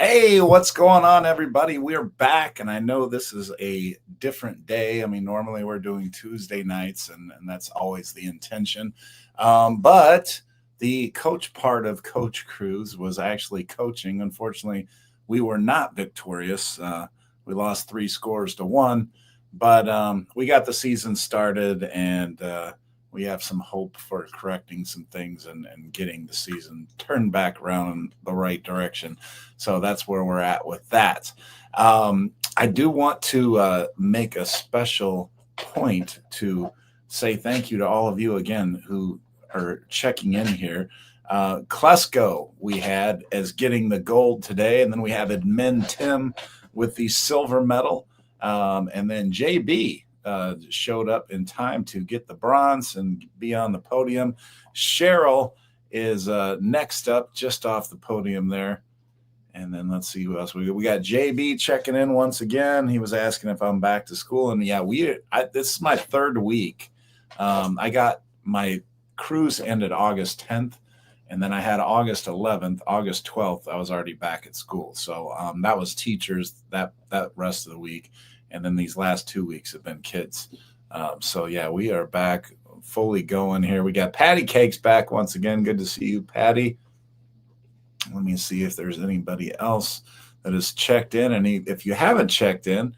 Hey, what's going on, everybody? We're back, and I know this is a different day. I mean, normally we're doing Tuesday nights, and that's always the intention. But the coach part of Coach Cruz was actually coaching. Unfortunately, we were not victorious. We lost 3 scores to 1, but we got the season started, and we have some hope for correcting some things and getting the season turned back around in the right direction. So that's where we're at with that. I do want to make a special point to say thank you to all of you again who are checking in here. Klesko, we had as getting the gold today, and then we have Admin Tim with the silver medal, and then JB showed up in time to get the bronze and be on the podium. Cheryl is next up, just off the podium there. And then let's see who else we got. JB checking in once again. He was asking if I'm back to school, and yeah, this is my 3rd week. I got my cruise ended August 10th, and then I had August 11th, August 12th. I was already back at school, so that was teachers that rest of the week, and then these last 2 weeks have been kids. So yeah, we are back fully going here. We got Patty Cakes back once again. Good to see you, Patty. Let me see if there's anybody else that has checked in. And if you haven't checked in,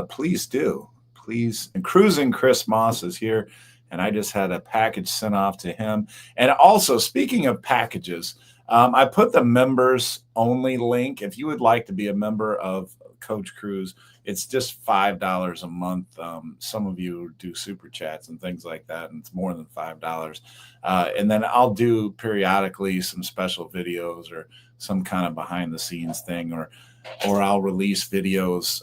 please do. Please. And Cruising Chris Moss is here, and I just had a package sent off to him. And also, speaking of packages, I put the members only link. If you would like to be a member of Coach Cruz, it's just $5 a month. Some of you do super chats and things like that, and it's more than $5. And then I'll do periodically some special videos or some kind of behind the scenes thing, or I'll release videos,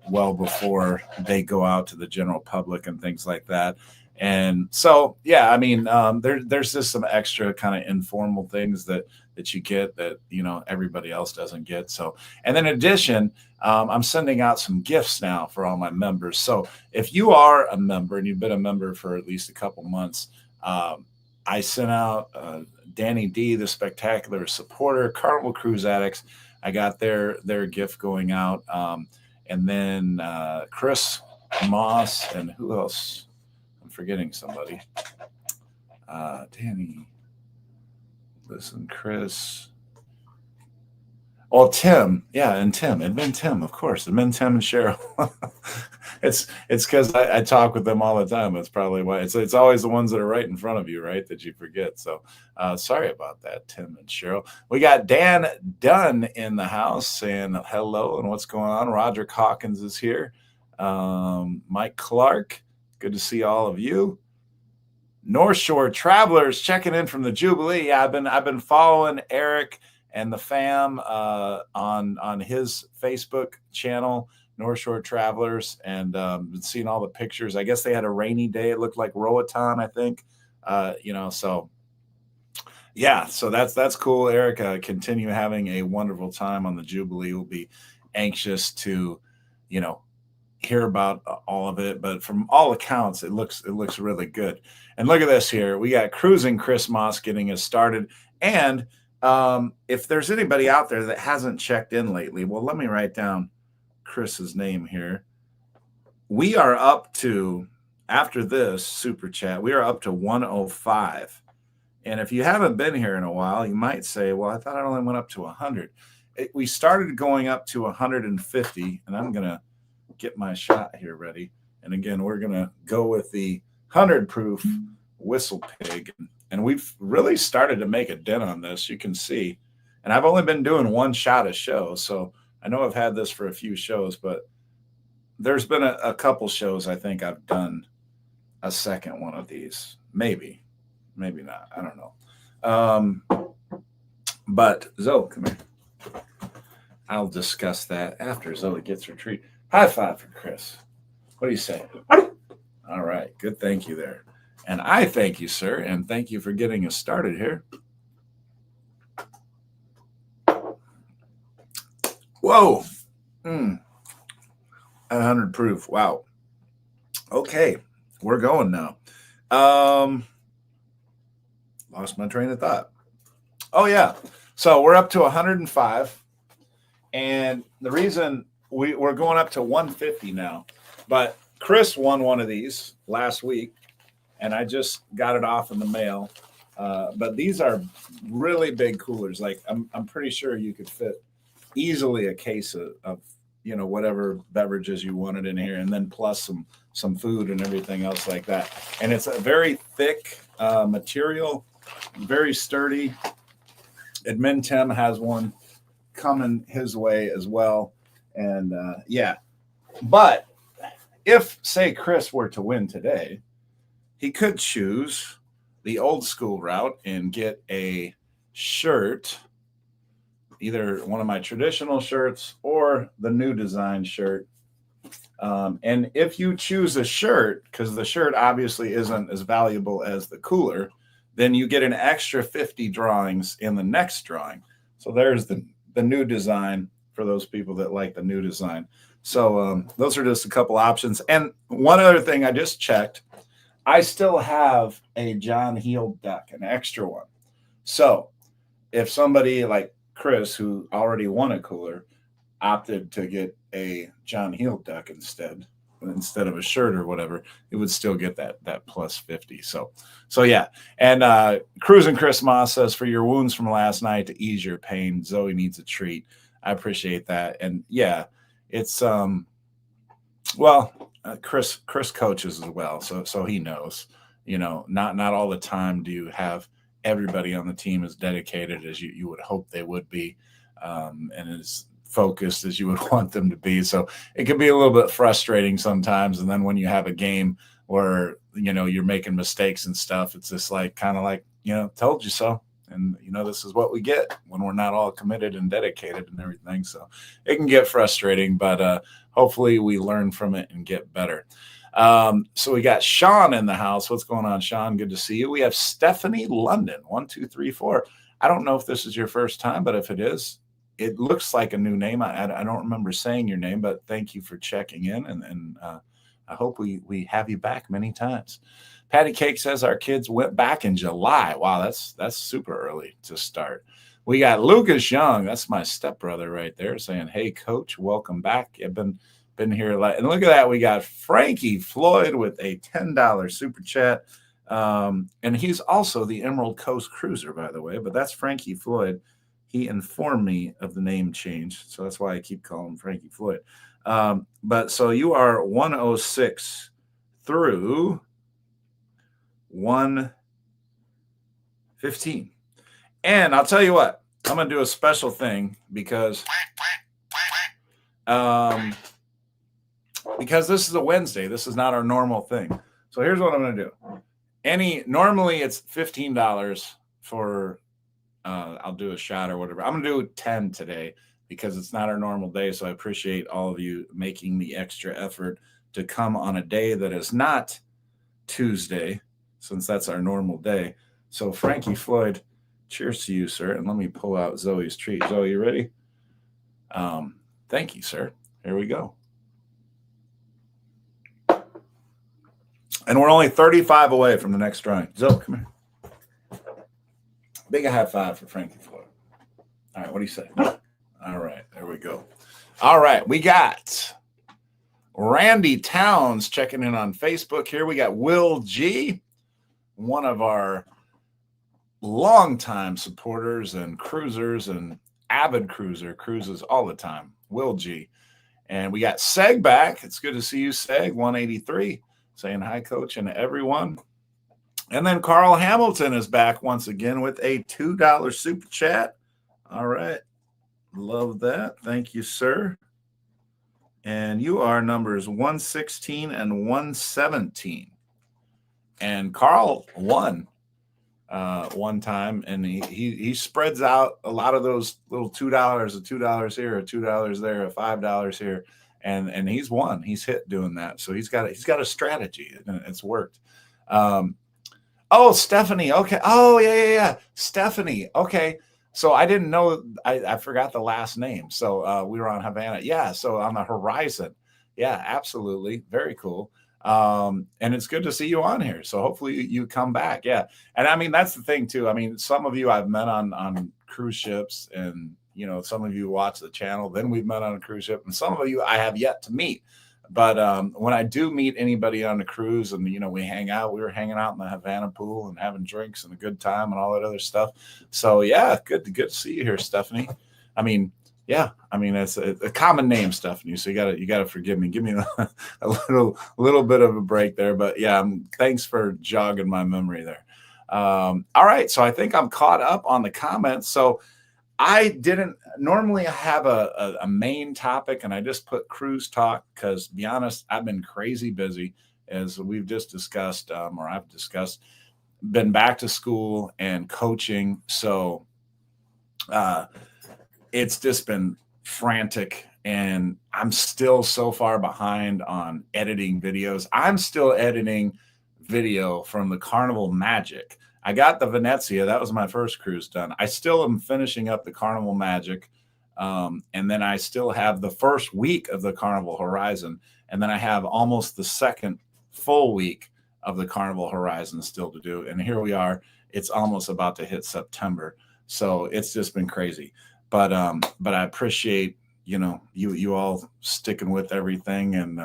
well before they go out to the general public and things like that. And so, yeah, I mean, there's just some extra kind of informal things that you get that, everybody else doesn't get. So, and then in addition, I'm sending out some gifts now for all my members. So if you are a member and you've been a member for at least a couple months, I sent out Danny D, the Spectacular Supporter, Carnival Cruise Addicts. I got their gift going out. And then Chris Moss, and who else? I'm forgetting somebody. Danny. Listen, Chris. Oh, Tim. Yeah, and Tim. Admin Tim, of course. Admin Tim and Cheryl. it's because I talk with them all the time. That's probably why. It's always the ones that are right in front of you, right, that you forget. So sorry about that, Tim and Cheryl. We got Dan Dunn in the house saying hello and what's going on. Roger Hawkins is here. Mike Clark. Good to see all of you. North Shore Travelers checking in from the Jubilee. Yeah, I've been following Eric and the fam on his Facebook channel, North Shore Travelers, and been seeing all the pictures. I guess they had a rainy day. It looked like Roatan, I think. So yeah, so that's cool. Eric, continue having a wonderful time on the Jubilee. We'll be anxious to, hear about all of it, but from all accounts, it looks really good. And look at this here. We got Cruising Chris Moss getting us started. And if there's anybody out there that hasn't checked in lately, well, let me write down Chris's name here. We are up to, after this super chat, we are up to 105. And if you haven't been here in a while, you might say, well, I thought I only went up to 100. We started going up to 150, and I'm going to get my shot here ready. And again, we're going to go with the 100 proof Whistle Pig. And we've really started to make a dent on this, you can see. And I've only been doing one shot a show. So I know I've had this for a few shows, but there's been a couple shows I think I've done a second one of these. Maybe not. I don't know. But Zoe, come here. I'll discuss that after Zoe gets her treat. High five for Chris. What do you say? All right. Good. Thank you there. And I thank you, sir. And thank you for getting us started here. Whoa. 100 proof. Wow. Okay. We're going now. Lost my train of thought. Oh, yeah. So we're up to 105. And the reason we're going up to 150 now, but Chris won one of these last week, and I just got it off in the mail. But these are really big coolers. Like I'm pretty sure you could fit easily a case of whatever beverages you wanted in here, and then plus some food and everything else like that. And it's a very thick material, very sturdy. Edmonton has one coming his way as well. And yeah, but if say Chris were to win today, he could choose the old school route and get a shirt, either one of my traditional shirts or the new design shirt. And if you choose a shirt, because the shirt obviously isn't as valuable as the cooler, then you get an extra 50 drawings in the next drawing. So there's the new design for those people that like the new design. So those are just a couple options. And one other thing I just checked, I still have a John Heald deck, an extra one. So if somebody like Chris, who already won a cooler, opted to get a John Heald deck instead of a shirt or whatever, it would still get that plus 50. So yeah. And Cruising Chris Moss says, for your wounds from last night to ease your pain, Zoe needs a treat. I appreciate that. And yeah, it's Chris coaches as well, so he knows. Not all the time do you have everybody on the team as dedicated as you would hope they would be, and as focused as you would want them to be. So it can be a little bit frustrating sometimes. And then when you have a game where you're making mistakes and stuff, it's just kind of like told you so. And this is what we get when we're not all committed and dedicated and everything. So it can get frustrating, but hopefully we learn from it and get better. So we got Sean in the house. What's going on, Sean? Good to see you. We have Stephanie London, 1, 2, 3, 4. I don't know if this is your first time, but if it is, it looks like a new name. I don't remember saying your name, but thank you for checking in. And I hope we have you back many times. Patty Cake says our kids went back in July. Wow, that's super early to start. We got Lucas Young. That's my stepbrother right there saying, hey, coach, welcome back. I've been here a lot. And look at that. We got Frankie Floyd with a $10 super chat. And he's also the Emerald Coast Cruiser, by the way. But that's Frankie Floyd. He informed me of the name change. So that's why I keep calling him Frankie Floyd. But so you are 106 through 115. And I'll tell you what, I'm going to do a special thing because this is a Wednesday. This is not our normal thing. So here's what I'm going to do. Normally it's $15 for, I'll do a shot or whatever. I'm going to do 10 today because it's not our normal day. So I appreciate all of you making the extra effort to come on a day that is not Tuesday, since that's our normal day. So Frankie Floyd, cheers to you, sir. And let me pull out Zoe's treat. Zoe, you ready? Thank you, sir. Here we go. And we're only 35 away from the next drawing. Zoe, come here. Big high five for Frankie Floyd. All right, what do you say? All right, there we go. All right, we got Randy Towns checking in on Facebook here. We got Will G, one of our longtime supporters and cruisers and avid cruises all the time. Will G. And we got Seg back. It's good to see you, Seg, 183, saying hi, coach, and everyone. And then Carl Hamilton is back once again with a $2 super chat. All right. Love that. Thank you, sir. And you are numbers 116 and 117. And Carl won one time, and he spreads out a lot of those little $2, $2 here, $2 there, $5 here, and he's won. He's hit doing that. So he's got a strategy, and it's worked. Oh, Stephanie. Okay. Oh, yeah. Stephanie. Okay. So I didn't know. I forgot the last name. So we were on Havana. Yeah. So on the horizon. Yeah, absolutely. Very cool. And it's good to see you on here. So hopefully you come back. Yeah. And I mean, that's the thing too. I mean, some of you I've met on cruise ships, and some of you watch the channel. Then we've met on a cruise ship, and some of you I have yet to meet. But when I do meet anybody on the cruise, and we hang out, we were hanging out in the Havana pool and having drinks and a good time and all that other stuff. So yeah, good to see you here, Stephanie. I mean, yeah, I mean it's a common name, Stephanie. So you gotta forgive me. Give me a little bit of a break there. But yeah, thanks for jogging my memory there. All right, so I think I'm caught up on the comments. So I didn't normally have a main topic, and I just put cruise talk because, to be honest, I've been crazy busy, as we've just discussed, or I've discussed, been back to school and coaching. So it's just been frantic, and I'm still so far behind on editing videos. I'm still editing video from the Carnival Magic. I got the Venezia. That was my first cruise done. I still am finishing up the Carnival Magic. And then I still have the first week of the Carnival Horizon. And then I have almost the second full week of the Carnival Horizon still to do. And here we are. It's almost about to hit September. So it's just been crazy. But I appreciate you all sticking with everything, and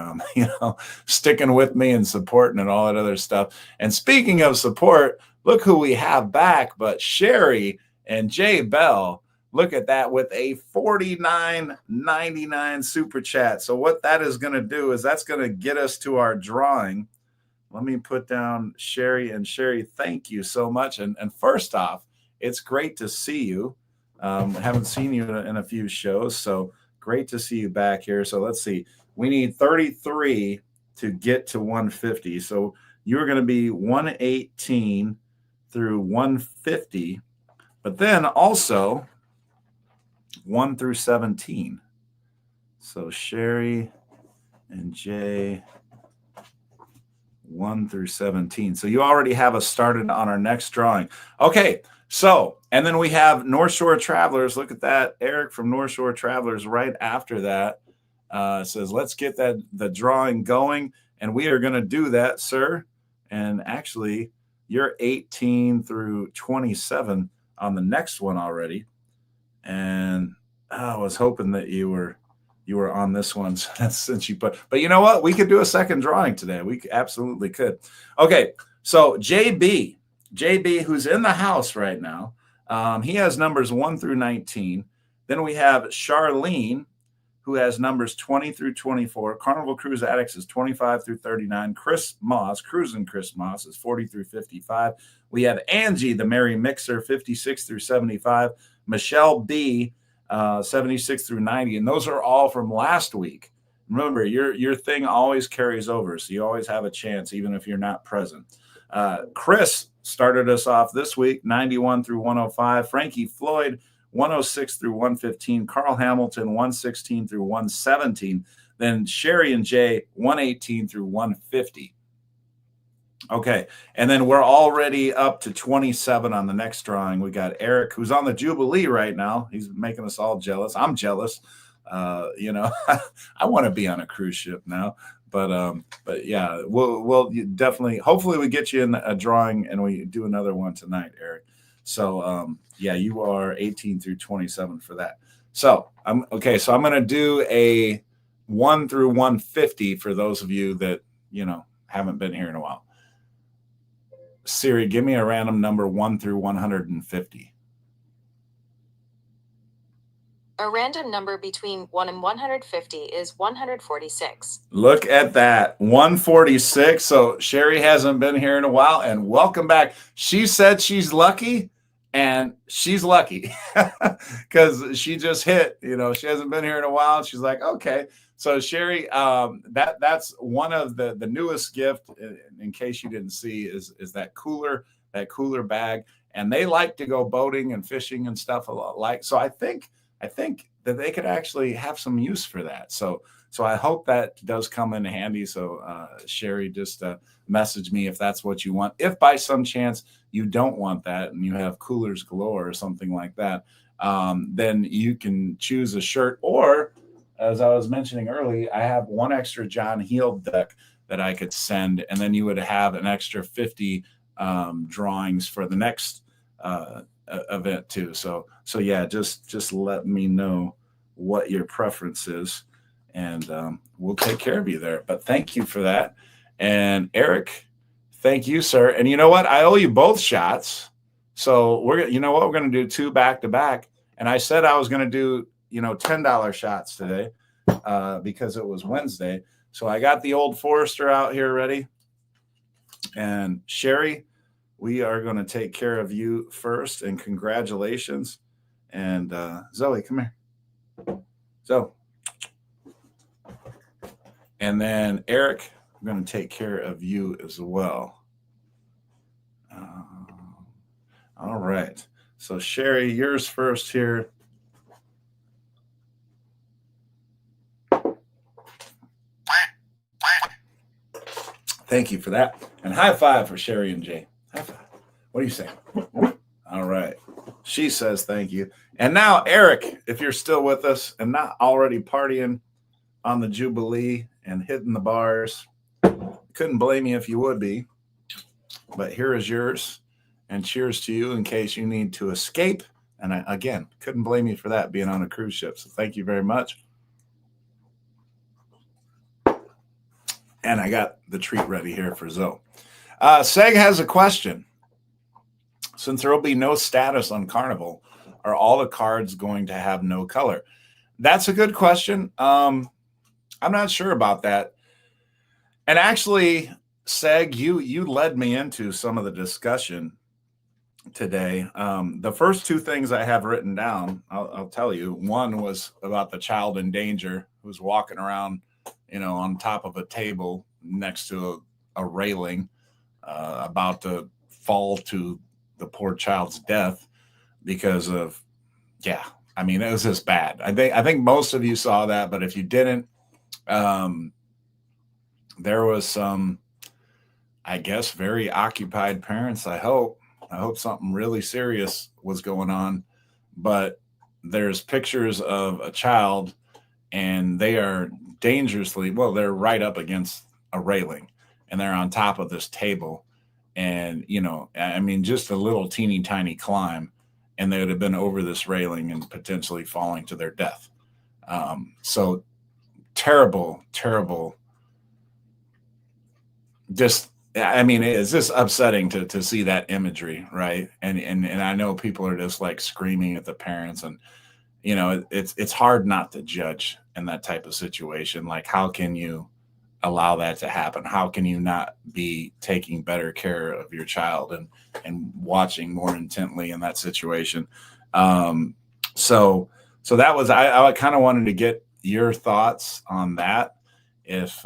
sticking with me and supporting and all that other stuff. And speaking of support, look who we have back, but Sherry and Jay Bell. Look at that, with a $49.99 super chat. So what that is going to do is that's going to get us to our drawing. Let me put down Sherry. And Sherry, thank you so much. And first off, it's great to see you. Haven't seen you in a few shows, so great to see you back here. So let's see. We need 33 to get to 150. So you're going to be 118 through 150, but then also 1 through 17. So Sherry and Jay, 1 through 17. So you already have us started on our next drawing. Okay. So, and then we have North Shore Travelers. Look at that. Eric from North Shore Travelers right after that says, let's get the drawing going. And we are going to do that, sir. And actually, you're 18 through 27 on the next one already. And I was hoping that you were on this one since you put, but you know what? We could do a second drawing today. We absolutely could. Okay. So JB, who's in the house right now, he has numbers 1 through 19. Then we have Charlene, who has numbers 20 through 24. Carnival Cruise Addicts is 25 through 39. Chris Moss, Cruising Chris Moss, is 40 through 55. We have Angie, the Merry Mixer, 56 through 75. Michelle B, 76 through 90. And those are all from last week. Remember, your thing always carries over, so you always have a chance, even if you're not present. Chris started us off this week, 91 through 105. Frankie Floyd, 106 through 115. Carl Hamilton, 116 through 117. Then Sherry and Jay, 118 through 150. Okay, and then we're already up to 27 on the next drawing. We got Eric, who's on the Jubilee right now. He's making us all jealous. I'm jealous. I want to be on a cruise ship now. But yeah, we'll definitely, hopefully we get you in a drawing and we do another one tonight, Eric. So yeah, you are 18 through 27 for that. So I'm going to do a 1 through 150 for those of you that, haven't been here in a while. Siri, give me a random number 1 through 150. A random number between 1 and 150 is 146. Look at that, 146. So Sherry hasn't been here in a while, and welcome back. She said she's lucky, and she's lucky because she just hit. She hasn't been here in a while. She's like, okay. So Sherry, that's one of the newest gift. In case you didn't see, is that cooler bag, and they like to go boating and fishing and stuff a lot like. So I think that they could actually have some use for that. So I hope that does come in handy. So Sherry, just message me if that's what you want. If by some chance you don't want that and you have coolers galore or something like that, then you can choose a shirt. Or, as I was mentioning earlier, I have one extra John Heel deck that I could send, and then you would have an extra 50 drawings for the next event too. So yeah, just let me know what your preference is, and we'll take care of you there. But thank you for that. And Eric, thank you, sir. And you know what? I owe you both shots. So you know what? We're going to do two back to back. And I said I was going to do, $10 shots today because it was Wednesday. So I got the Old Forester out here ready. And Sherry, we are going to take care of you first. And congratulations. And Zoe, come here. So, and then Eric, I'm going to take care of you as well. All right. So Sherry, yours first here. Thank you for that. And high five for Sherry and Jay. High five. What do you say? All right. She says thank you. And now, Eric, if you're still with us and not already partying on the Jubilee and hitting the bars, couldn't blame you if you would be. But here is yours. And cheers to you in case you need to escape. And again, couldn't blame you for that being on a cruise ship. So thank you very much. And I got the treat ready here for Zoe. Seg has a question. Since there will be no status on Carnival, are all the cards going to have no color? That's a good question. I'm not sure about that. And actually, Seg, you led me into some of the discussion today. The first two things I have written down, I'll tell you. One was about the child in danger who's walking around, on top of a table next to a railing, about to fall to the poor child's death because of, it was just bad. I think most of you saw that, but if you didn't, there was some, I guess, very occupied parents. I hope something really serious was going on, but there's pictures of a child and they are they're right up against a railing and they're on top of this table. And, just a little teeny tiny climb and they would have been over this railing and potentially falling to their death. So terrible. It's just upsetting to see that imagery, right? And I know people are just like screaming at the parents, and it's hard not to judge in that type of situation. Like, how can you allow that to happen? How can you not be taking better care of your child and watching more intently in that situation? So that was I kind of wanted to get your thoughts on that. If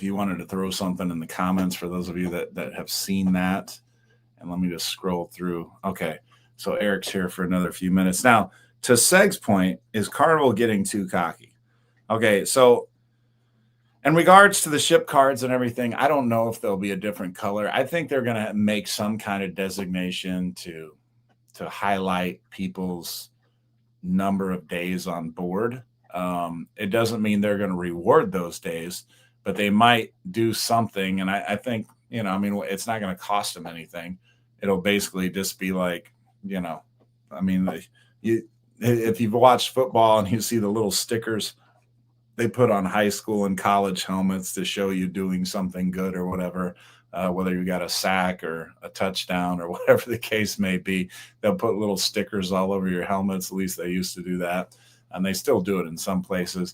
you wanted to throw something in the comments for those of you that have seen that. And let me just scroll through. Okay. So Eric's here for another few minutes. Now, to Seg's point, is Carnival getting too cocky? Okay. So in regards to the ship cards and everything, I don't know if there'll be a different color. I think they're going to make some kind of designation to highlight people's number of days on board. It doesn't mean they're going to reward those days, but they might do something. And I think, it's not going to cost them anything. It'll basically just be like, if you've watched football and you see the little stickers they put on high school and college helmets to show you doing something good or whatever, whether you got a sack or a touchdown or whatever the case may be, they'll put little stickers all over your helmets. At least they used to do that. And they still do it in some places.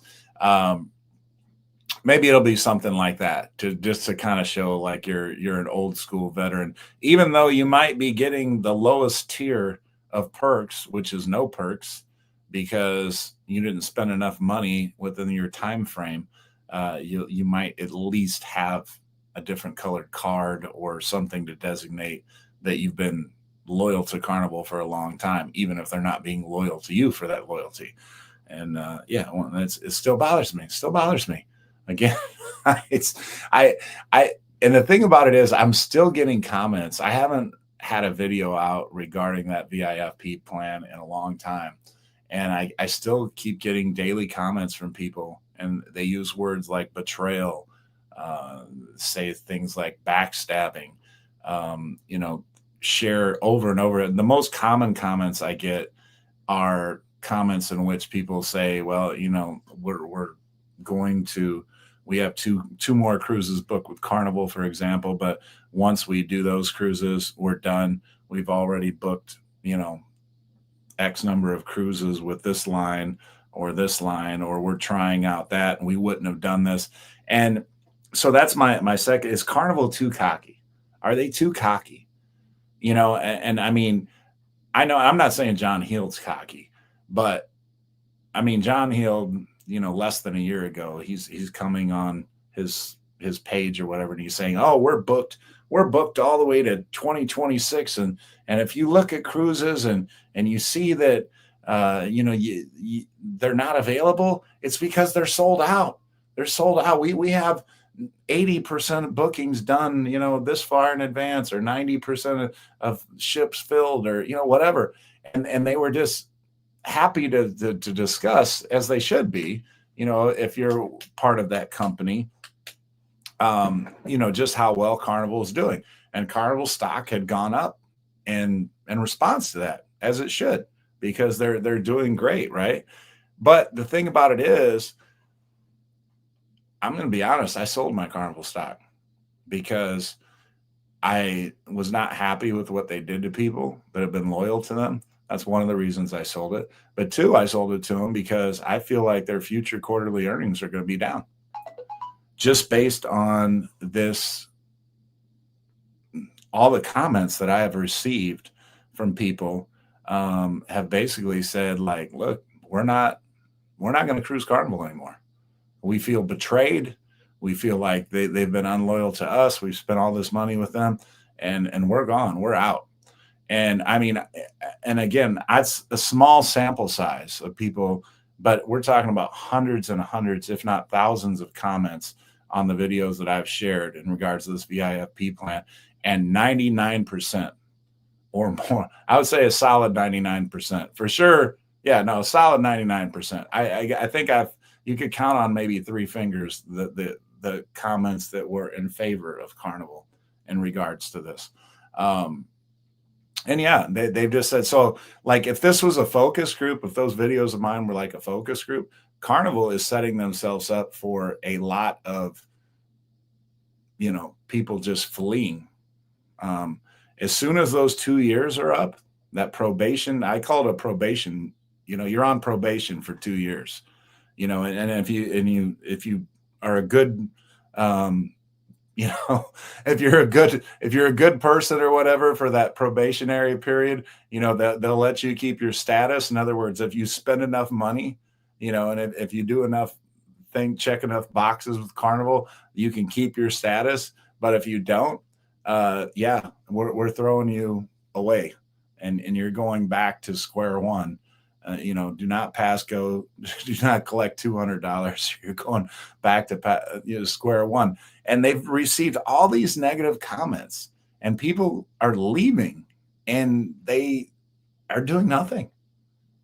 Maybe it'll be something like that to kind of show like you're an old school veteran, even though you might be getting the lowest tier of perks, which is no perks, because you didn't spend enough money within your time frame. You might at least have a different colored card or something to designate that you've been loyal to Carnival for a long time, even if they're not being loyal to you for that loyalty. And it still bothers me. It still bothers me. Again, and the thing about it is I'm still getting comments. I haven't had a video out regarding that VIFP plan in a long time. And I still keep getting daily comments from people, and they use words like betrayal, say things like backstabbing, share over and over. And the most common comments I get are comments in which people say, well, we're going to, we have two more cruises booked with Carnival, for example, but once we do those cruises, we're done. We've already booked, X number of cruises with this line or this line, or we're trying out that and we wouldn't have done this. And so that's my second. Is Carnival too cocky? Are they too cocky? And I mean, I know I'm not saying John Heald's cocky, but I mean John Heald, less than a year ago, he's coming on his page or whatever, and he's saying, "Oh, we're booked all the way to 2026, and if you look at cruises and you see that they're not available, it's because they're sold out. They're sold out. We have 80% of bookings done, this far in advance, or 90% of ships filled, or, whatever." And they were just happy to discuss, as they should be, if you're part of that company, just how well Carnival is doing. And Carnival stock had gone up in response to that, as it should, because they're doing great, right? But the thing about it is, I'm going to be honest, I sold my Carnival stock because I was not happy with what they did to people that have been loyal to them. That's one of the reasons I sold it. But two, I sold it to them because I feel like their future quarterly earnings are going to be down, just based on this. All the comments that I have received from people have basically said, like, look, we're not going to cruise Carnival anymore. We feel betrayed. We feel like they've been unloyal to us. We've spent all this money with them, and we're gone. We're out. And I mean, and again, that's a small sample size of people, but we're talking about hundreds and hundreds, if not thousands, of comments on the videos that I've shared in regards to this VIFP plan. And 99% or more, I would say a solid 99% for sure. Yeah, no, a solid 99%. I think you could count on maybe three fingers the comments that were in favor of Carnival in regards to this. And yeah, they've just said, so like, if this was a focus group, if those videos of mine were like a focus group, Carnival is setting themselves up for a lot of, people just fleeing. As soon as those 2 years are up, that probation, I call it a probation, you're on probation for 2 years, and if you are a good, if you're a good person or whatever for that probationary period, they'll let you keep your status. In other words, if you spend enough money, and if you do enough check enough boxes with Carnival, you can keep your status. But if you don't, yeah, we're throwing you away, and you're going back to square one. Do not pass go, do not collect $200. You're going back to square one. And they've received all these negative comments, and people are leaving, and they are doing nothing.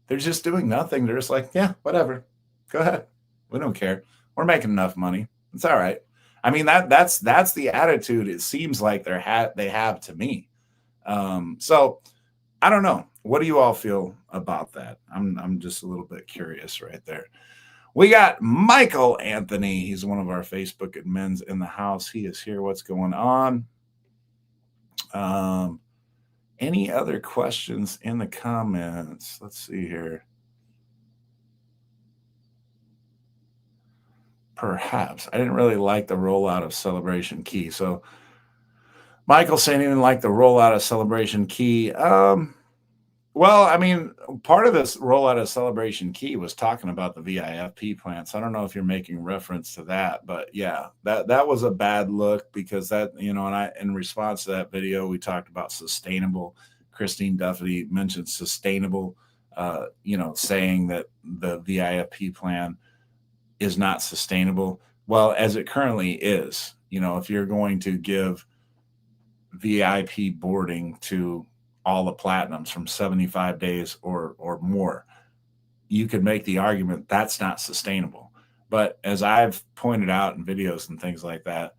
They're just doing nothing. They're just like, yeah, whatever, go ahead. We don't care. We're making enough money. It's all right. I mean, that's the attitude it seems like they have to me. So I don't know. What do you all feel about that? I'm just a little bit curious right there. We got Michael Anthony. He's one of our Facebook admins in the house. He is here. What's going on? Any other questions in the comments? Let's see here. Perhaps. I didn't really like the rollout of Celebration Key. So Michael saying he didn't like the rollout of Celebration Key. Well, I mean, part of this rollout of Celebration Key was talking about the VIFP plan. So I don't know if you're making reference to that, but yeah, that was a bad look, because that, in response to that video, we talked about sustainable. Christine Duffy mentioned sustainable, saying that the VIFP plan is not sustainable. Well, as it currently is, if you're going to give VIP boarding to all the platinums from 75 days or more, you could make the argument that's not sustainable. But as I've pointed out in videos and things like that,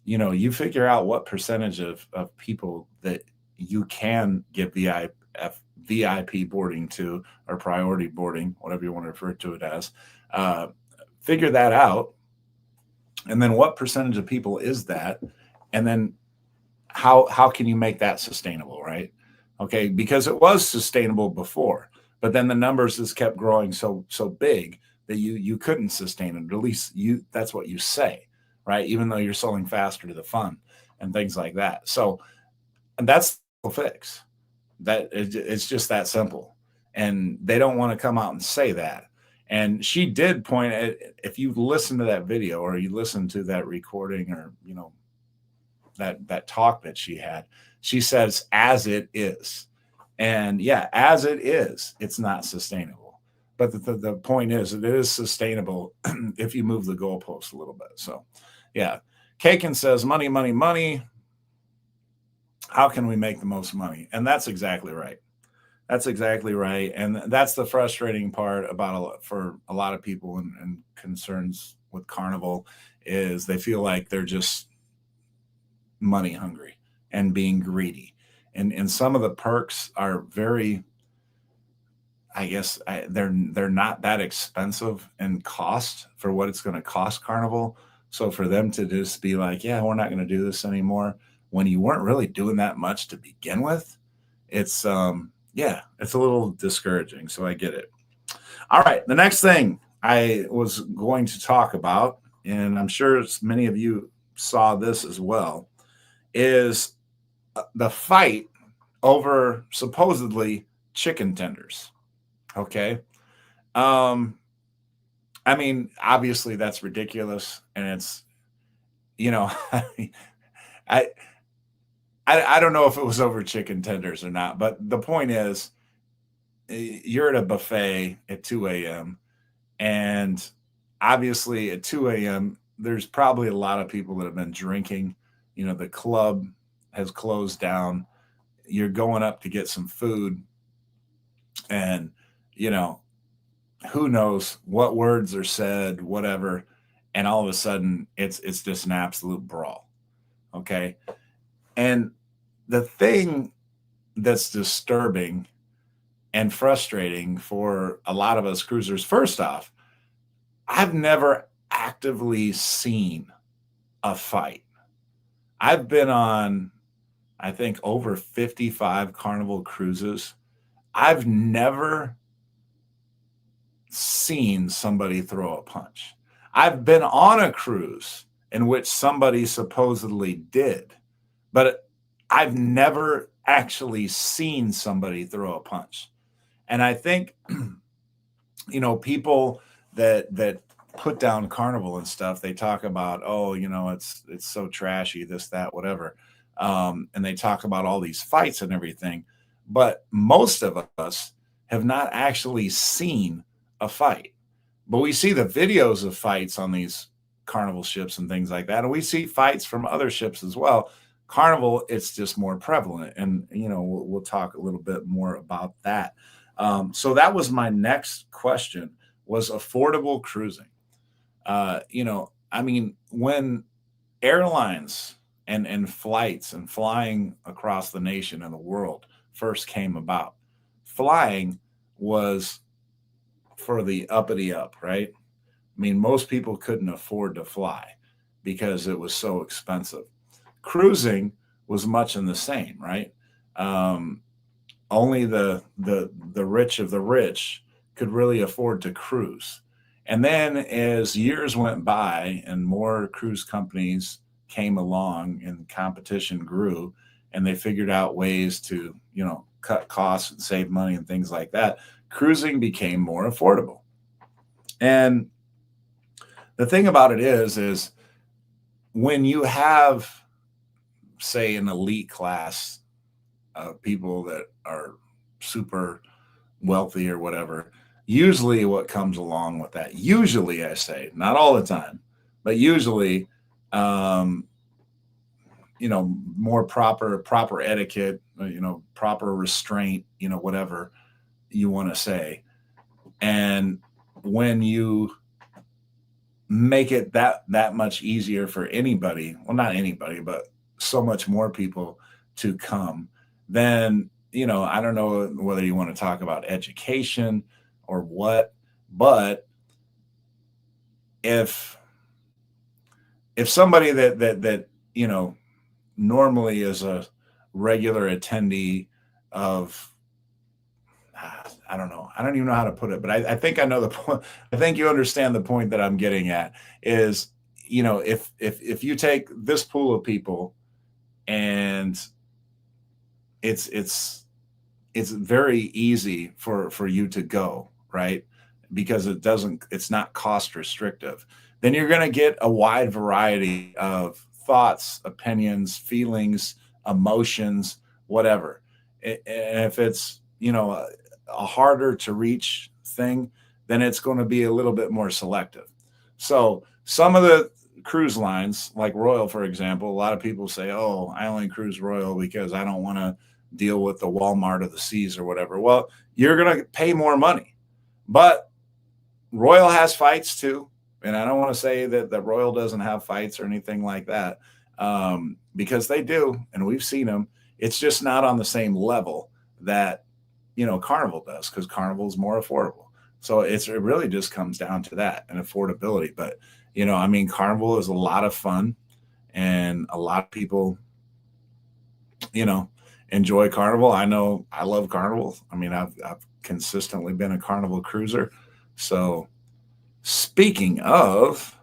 you figure out what percentage of people that you can get VIP boarding to, or priority boarding, whatever you want to refer to it as. Uh, Figure that out, and then what percentage of people is that, and then how can you make that sustainable, right? Okay, because it was sustainable before, but then the numbers just kept growing so big that you couldn't sustain it. At least you that's what you say, right? Even though you're selling faster to the fund and things like that. So, and that's the fix. It's just that simple, and they don't want to come out and say that. And she did point at, if you listen to that video or you listen to that recording, or that talk that she had, she says as it is. And yeah, as it is, it's not sustainable. But the point is, it is sustainable if you move the goalpost a little bit. So yeah, Kakin says money, money, money. How can we make the most money? And that's exactly right. That's exactly right. And that's the frustrating part about for a lot of people, and concerns with Carnival, is they feel like they're just money hungry and being greedy. And some of the perks are very, I guess, they're not that expensive in cost for what it's going to cost Carnival. So for them to just be like, yeah, we're not going to do this anymore, when you weren't really doing that much to begin with, it's yeah, it's a little discouraging. So I get it. All right, the next thing I was going to talk about, and I'm sure many of you saw this as well, is the fight over supposedly chicken tenders. Okay. Um, I mean, obviously that's ridiculous, and it's, you know, I I don't know if it was over chicken tenders or not, but the point is, you're at a buffet at 2 a.m. and obviously at 2 a.m. there's probably a lot of people that have been drinking. The club has closed down. You're going up to get some food, and you know who knows what words are said, whatever, and all of a sudden it's just an absolute brawl. Okay, and the thing that's disturbing and frustrating for a lot of us cruisers, first off, I've never actively seen a fight. I've been on, I think, over 55 Carnival cruises. I've never seen somebody throw a punch. I've been on a cruise in which somebody supposedly did, but I've never actually seen somebody throw a punch. And I think, people that put down Carnival and stuff, they talk about, oh, it's so trashy, this, that, whatever. And they talk about all these fights and everything. But most of us have not actually seen a fight. But we see the videos of fights on these Carnival ships and things like that. And we see fights from other ships as well. Carnival, it's just more prevalent. And, we'll talk a little bit more about that. So that was my next question, was affordable cruising. I mean, when airlines and flights and flying across the nation and the world first came about, flying was for the uppity up, right? I mean, most people couldn't afford to fly because it was so expensive. Cruising was much in the same, right? Um, Only the rich of the rich could really afford to cruise. And then as years went by and more cruise companies came along and competition grew, and they figured out ways to, cut costs and save money and things like that, cruising became more affordable. And the thing about it is when you have, say, an elite class of people that are super wealthy or whatever, usually what comes along with that, usually, I say, not all the time, but usually, um, more proper etiquette, proper restraint, whatever you want to say. And when you make it that much easier for anybody, well, not anybody, but so much more people to come, then, I don't know whether you want to talk about education or what, but if somebody that normally is a regular attendee of, I don't know, I don't even know how to put it, but I think I know the point. I think you understand the point that I'm getting at is, if you take this pool of people and it's it's very easy for you to go, right? Because it's not cost restrictive. Then you're going to get a wide variety of thoughts, opinions, feelings, emotions, whatever. And if it's, a harder to reach thing, then it's going to be a little bit more selective. So some of the cruise lines, like Royal, for example, a lot of people say, oh, I only cruise Royal because I don't want to deal with the Walmart of the seas or whatever. Well, you're going to pay more money. But Royal has fights too. And I don't want to say that Royal doesn't have fights or anything like that, because they do. And we've seen them. It's just not on the same level that, Carnival does, because Carnival is more affordable. So it really just comes down to that and affordability. But, Carnival is a lot of fun, and a lot of people, you know, enjoy Carnival. I know I love Carnival. I mean, I've consistently been a Carnival cruiser. So speaking of,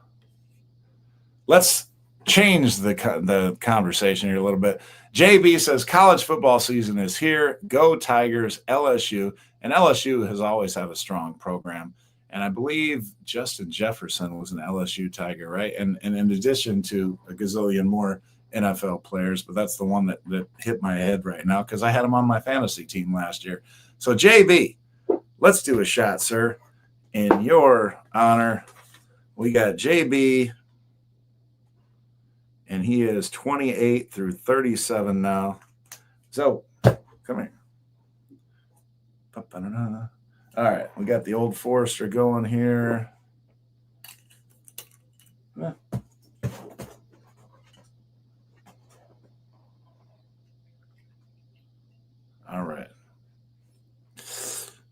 let's change the conversation here a little bit. JB says college football season is here. Go Tigers, LSU, and LSU has always had a strong program. And I believe Justin Jefferson was an LSU Tiger, right? And in addition to a gazillion more NFL players, but that's the one that hit my head right now because I had him on my fantasy team last year. So JB, let's do a shot, sir. In your honor, we got JB, and he is 28 through 37 now. So come here. All right, we got the old Forester going here. All right.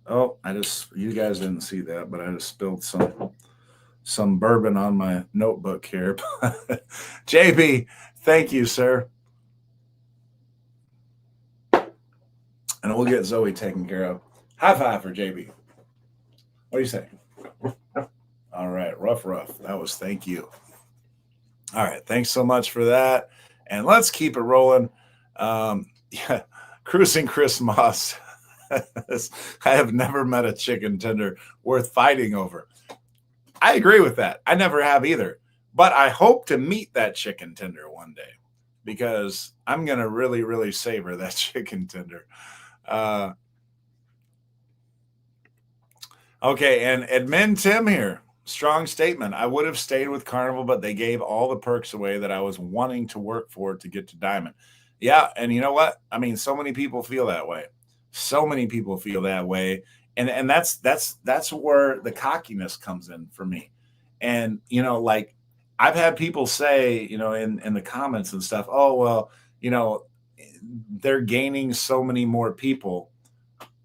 Oh, you guys didn't see that, but I just spilled some bourbon on my notebook here. JB, thank you, sir. And we'll get Zoe taken care of. High five for JB. What do you say? All right, rough. That was thank you. All right, thanks so much for that. And let's keep it rolling. Yeah, Cruising Chris Moss. I have never met a chicken tender worth fighting over. I agree with that. I never have either. But I hope to meet that chicken tender one day because I'm going to really, really savor that chicken tender. Okay, and admin Tim here. Strong statement. I would have stayed with Carnival, but they gave all the perks away that I was wanting to work for to get to Diamond. Yeah, and you know what? I mean, so many people feel that way. So many people feel that way. And that's where the cockiness comes in for me. And like I've had people say, in the comments and stuff, oh well, they're gaining so many more people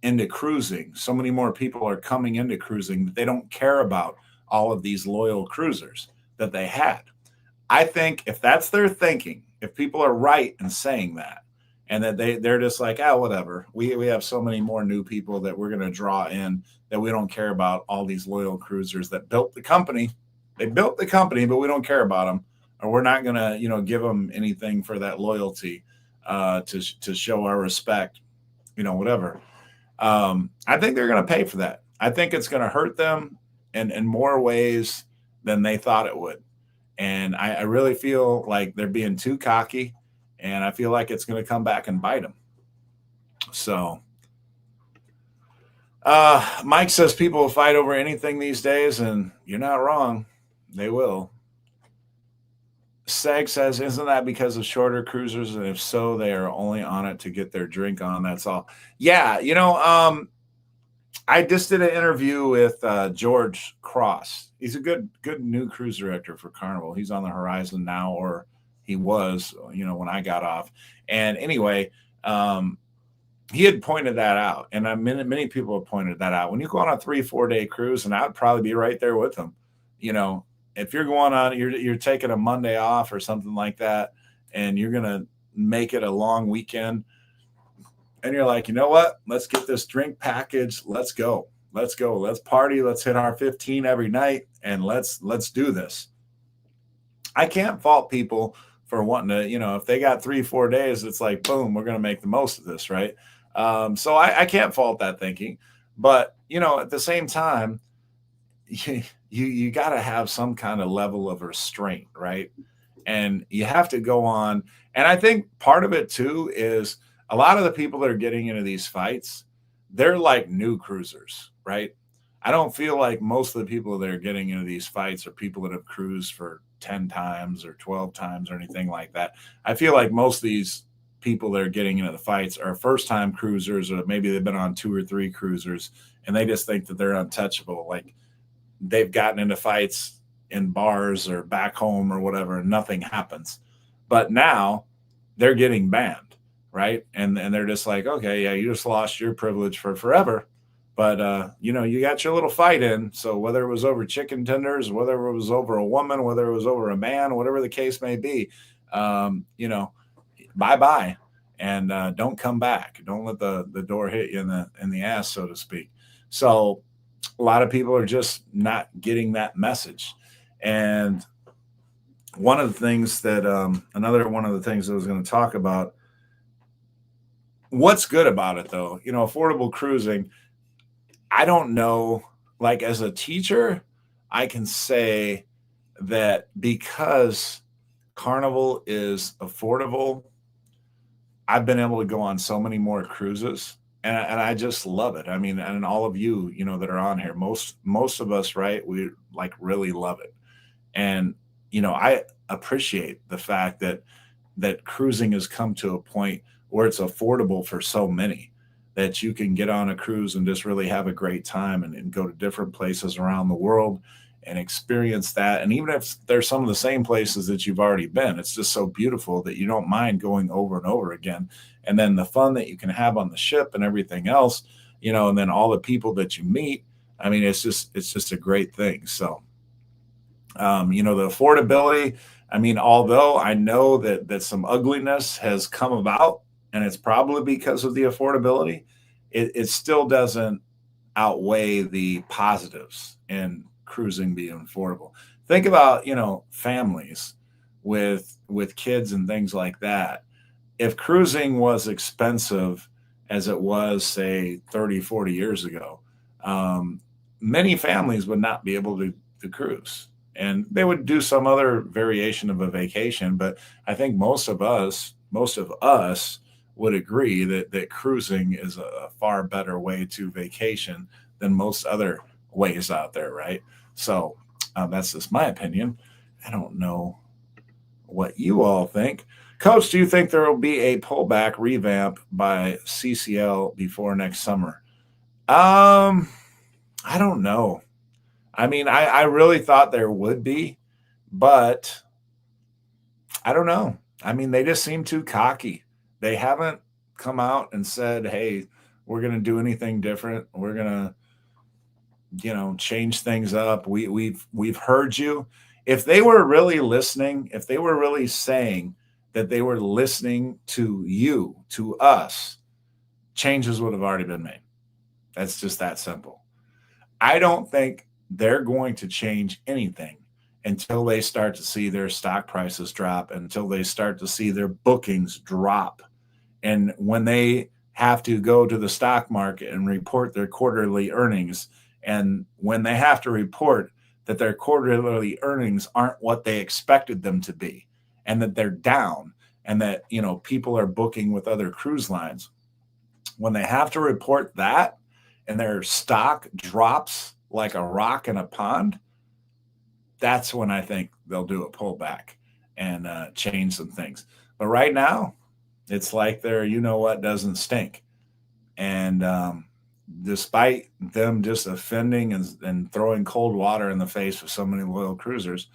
into cruising. So many more people are coming into cruising that they don't care about all of these loyal cruisers that they had. I think if that's their thinking, if people are right in saying that, and that they're just like, oh, whatever. We have so many more new people that we're going to draw in that we don't care about all these loyal cruisers that built the company. They built the company, but we don't care about them, or we're not going to, give them anything for that loyalty to show our respect, whatever. I think they're going to pay for that. I think it's going to hurt them in more ways than they thought it would. And I really feel like they're being too cocky, and I feel like it's going to come back and bite them. So, Mike says people will fight over anything these days, and you're not wrong. They will. Seg says, isn't that because of shorter cruisers? And if so, they are only on it to get their drink on. That's all. Yeah, I just did an interview with George Cross. He's a good new cruise director for Carnival. He's on the horizon now, or he was, when I got off. And anyway, he had pointed that out, and many people have pointed that out. When you go on a 3 4 day cruise, and I'd probably be right there with them. You know, if you're going on, you're taking a Monday off or something like that, and you're gonna make it a long weekend, and you're like, you know what? Let's get this drink package. Let's go. Let's go. Let's party. Let's hit our 15 every night, and let's do this. I can't fault people for wanting to, if they got 3 4 days, it's like, boom, we're going to make the most of this, right? So I can't fault that thinking, but at the same time, you got to have some kind of level of restraint, right? And you have to go on. And I think part of it too is a lot of the people that are getting into these fights, they're like new cruisers, right? I don't feel like most of the people that are getting into these fights are people that have cruised for 10 times or 12 times or anything like that. I feel like most of these people that are getting into the fights are first time cruisers, or maybe they've been on 2 or 3 cruisers, and they just think that they're untouchable. Like they've gotten into fights in bars or back home or whatever, and nothing happens. But now they're getting banned, right? And they're just like, okay, yeah, you just lost your privilege for forever. But you got your little fight in. So whether it was over chicken tenders, whether it was over a woman, whether it was over a man, whatever the case may be, um, you know, bye bye, and don't come back. Don't let the door hit you in the ass, so to speak. So a lot of people are just not getting that message. And one of the things that another one of the things I was going to talk about, what's good about it though, affordable cruising, I don't know, like as a teacher, I can say that because Carnival is affordable, I've been able to go on so many more cruises, and I just love it. I mean, and all of you, that are on here, most of us, right? We like really love it. And I appreciate the fact that cruising has come to a point where it's affordable for so many, that you can get on a cruise and just really have a great time, and go to different places around the world and experience that. And even if there's some of the same places that you've already been, it's just so beautiful that you don't mind going over and over again. And then the fun that you can have on the ship and everything else, and then all the people that you meet. I mean, it's just a great thing. So the affordability. I mean, although I know that some ugliness has come about, and it's probably because of the affordability, it still doesn't outweigh the positives in cruising being affordable. Think about families with kids and things like that. If cruising was expensive as it was, say, 30, 40 years ago, um, many families would not be able to cruise. And they would do some other variation of a vacation. But I think most of us would agree that cruising is a far better way to vacation than most other ways out there, right? So that's just my opinion. I don't know what you all think. Coach, do you think there will be a pullback revamp by CCL before next summer? Um, I don't know. I mean, I really thought there would be, but I don't know. I mean, they just seem too cocky. They haven't come out and said, "Hey, we're going to do anything different. We're going to, change things up. We've heard you." If they were really listening, if they were really saying that they were listening to you, to us, changes would have already been made. That's just that simple. I don't think they're going to change anything until they start to see their stock prices drop, until they start to see their bookings drop. And when they have to go to the stock market and report their quarterly earnings, and when they have to report that their quarterly earnings aren't what they expected them to be, and that they're down, and that people are booking with other cruise lines, when they have to report that and their stock drops like a rock in a pond, that's when I think they'll do a pullback and change some things. But right now, it's like their what doesn't stink. And despite them just offending and throwing cold water in the face of so many loyal cruisers,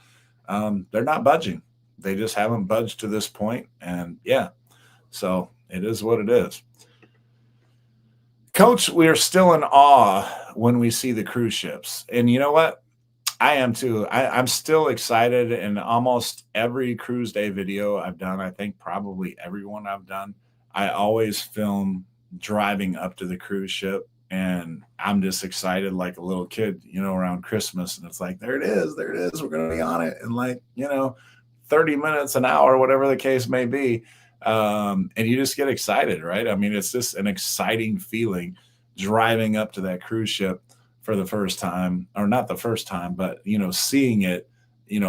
they're not budging. They just haven't budged to this point. And yeah, so it is what it is. Coach, we are still in awe when we see the cruise ships. And you know what? I am too. I'm still excited. And almost every cruise day video I've done, I think probably everyone I've done, I always film driving up to the cruise ship. And I'm just excited like a little kid, around Christmas. And it's like, there it is. There it is. We're going to be on it in like, 30 minutes, an hour, whatever the case may be. And you just get excited, right? I mean, it's just an exciting feeling driving up to that cruise ship for the first time, or not the first time, but seeing it,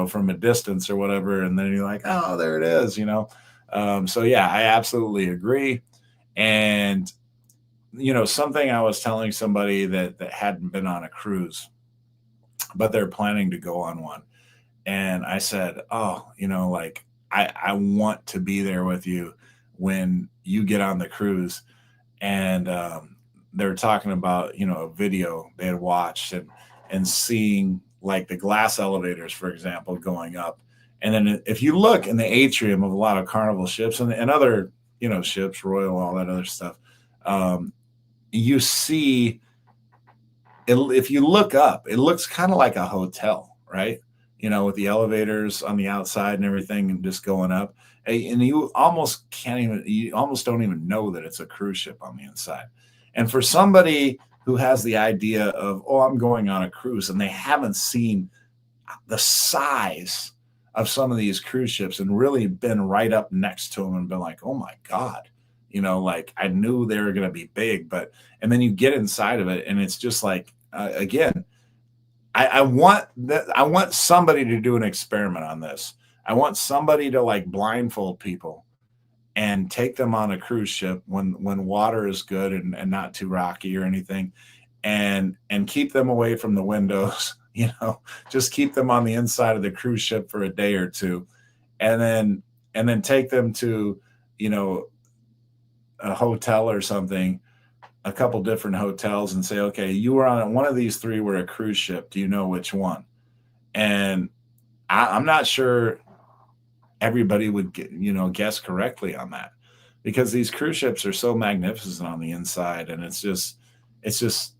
from a distance or whatever, and then you're like, oh, there it is, So yeah, I absolutely agree. And something I was telling somebody that hadn't been on a cruise, but they're planning to go on one, and I said, oh, like I want to be there with you when you get on the cruise. And they were talking about a video they had watched, and seeing like the glass elevators, for example, going up. And then if you look in the atrium of a lot of Carnival ships and other ships, Royal, all that other stuff, um, you see if you look up, it looks kind of like a hotel, right? With the elevators on the outside and everything, and just going up. And you almost don't even know that it's a cruise ship on the inside. And for somebody who has the idea of, oh, I'm going on a cruise, and they haven't seen the size of some of these cruise ships and really been right up next to them and been like, oh my God, like I knew they were going to be big, and then you get inside of it and it's just like, again, I want somebody to do an experiment on this. I want somebody to like blindfold people and take them on a cruise ship when water is good and not too rocky or anything, and keep them away from the windows, just keep them on the inside of the cruise ship for a day or two, and then take them to, a hotel or something, a couple different hotels, and say, okay, you were on one of these three, were a cruise ship. Do you know which one? And I'm not sure everybody would guess correctly on that, because these cruise ships are so magnificent on the inside, and it's just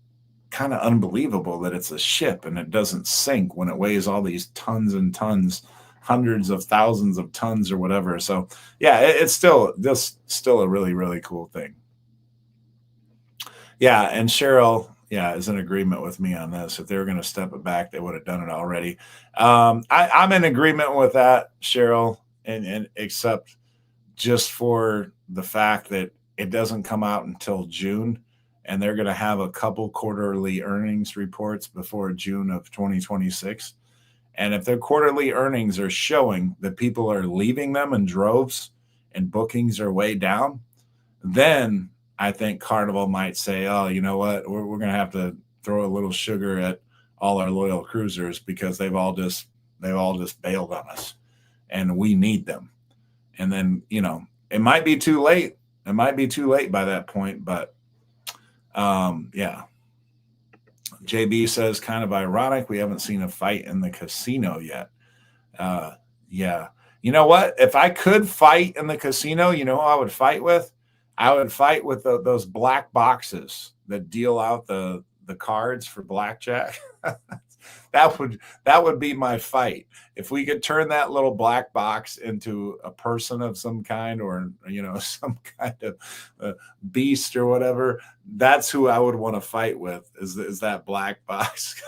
kind of unbelievable that it's a ship and it doesn't sink when it weighs all these tons and tons, hundreds of thousands of tons or whatever. So yeah, it's still a really, really cool thing. Yeah, and Cheryl, yeah, is in agreement with me on this. If they were going to step it back, they would have done it already. I'm in agreement with that, Cheryl, and except just for the fact that it doesn't come out until June, and they're going to have a couple quarterly earnings reports before June of 2026. And if their quarterly earnings are showing that people are leaving them in droves and bookings are way down, then I think Carnival might say, oh, you know what, we're going to have to throw a little sugar at all our loyal cruisers because they've all just bailed on us and we need them. And then, it might be too late. It might be too late by that point, but yeah. JB says, kind of ironic, we haven't seen a fight in the casino yet. Yeah. You know what? If I could fight in the casino, who I would fight with? I would fight with those black boxes that deal out the cards for blackjack. that would be my fight. If we could turn that little black box into a person of some kind, or some kind of beast or whatever, that's who I would want to fight with. Is that black box?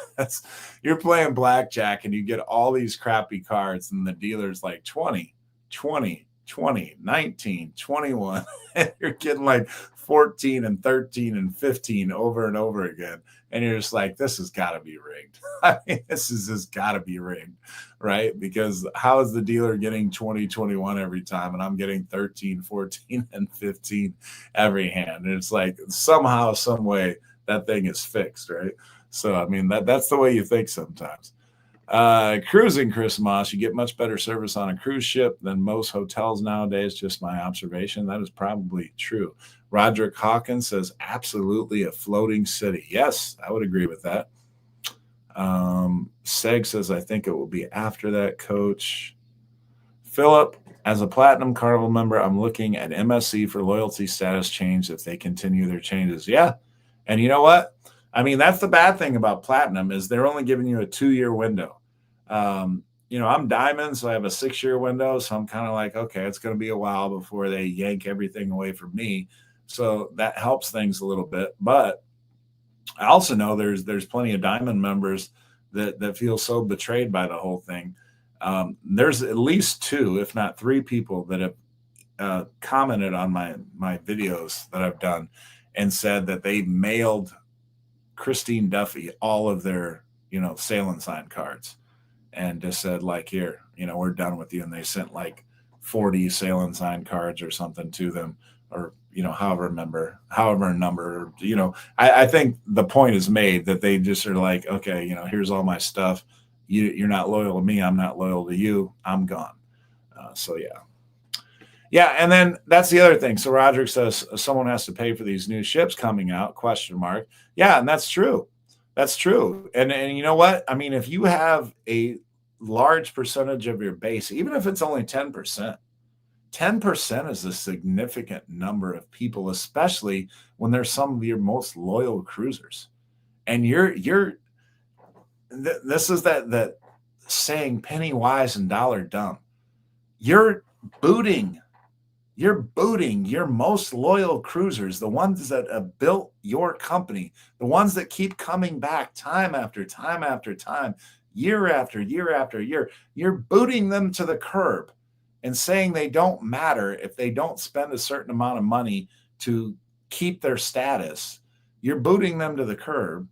You're playing blackjack and you get all these crappy cards, and the dealer's like 20, 19, 21, and you're getting like 14 and 13 and 15 over and over again. And you're just like, this has got to be rigged. I mean, this has just got to be rigged, right? Because how is the dealer getting 20, 21 every time, and I'm getting 13, 14, and 15 every hand? And it's like somehow, some way, that thing is fixed, right? So, I mean, that's the way you think sometimes. Cruising, Chris Moss, you get much better service on a cruise ship than most hotels nowadays. Just my observation. That is probably true. Roderick Hawkins says, absolutely a floating city. Yes, I would agree with that. Seg says, I think it will be after that, Coach. Philip, as a Platinum Carnival member, I'm looking at MSC for loyalty status change if they continue their changes. Yeah, And you know what? I mean, that's the bad thing about platinum is they're only giving you a 2-year window. I'm diamond, so I have a 6-year window. So I'm kind of like, okay, it's going to be a while before they yank everything away from me. So that helps things a little bit. But I also know there's plenty of diamond members that feel so betrayed by the whole thing. There's at least two, if not three, people that have commented on my videos that I've done and said that they mailed Christine Duffy all of their sale and sign cards and just said like, here, we're done with you, and they sent like 40 sale and sign cards or something to them, or however number, I think the point is made that they just are like, okay, here's all my stuff. You're not loyal to me, I'm not loyal to you, I'm gone. So yeah, and then that's the other thing. So Roderick says someone has to pay for these new ships coming out, question mark. Yeah, and that's true. That's true. And you know what? I mean, if you have a large percentage of your base, even if it's only 10%, 10% is a significant number of people, especially when they're some of your most loyal cruisers. And this is that saying, penny wise and dollar dumb. You're booting you're booting your most loyal cruisers, the ones that have built your company, the ones that keep coming back time after time after time, year after year after year. You're booting them to the curb and saying they don't matter if they don't spend a certain amount of money to keep their status. You're booting them to the curb.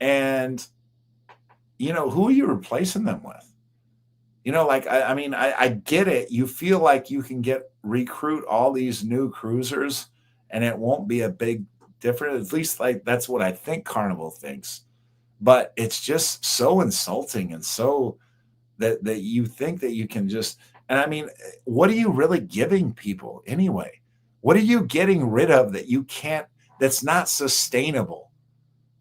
And, who are you replacing them with? I get it. You feel like you can recruit all these new cruisers and it won't be a big difference. At least like that's what I think Carnival thinks. But it's just so insulting and so that you think that you can just, and I mean, what are you really giving people anyway? What are you getting rid of that you can't, that's not sustainable?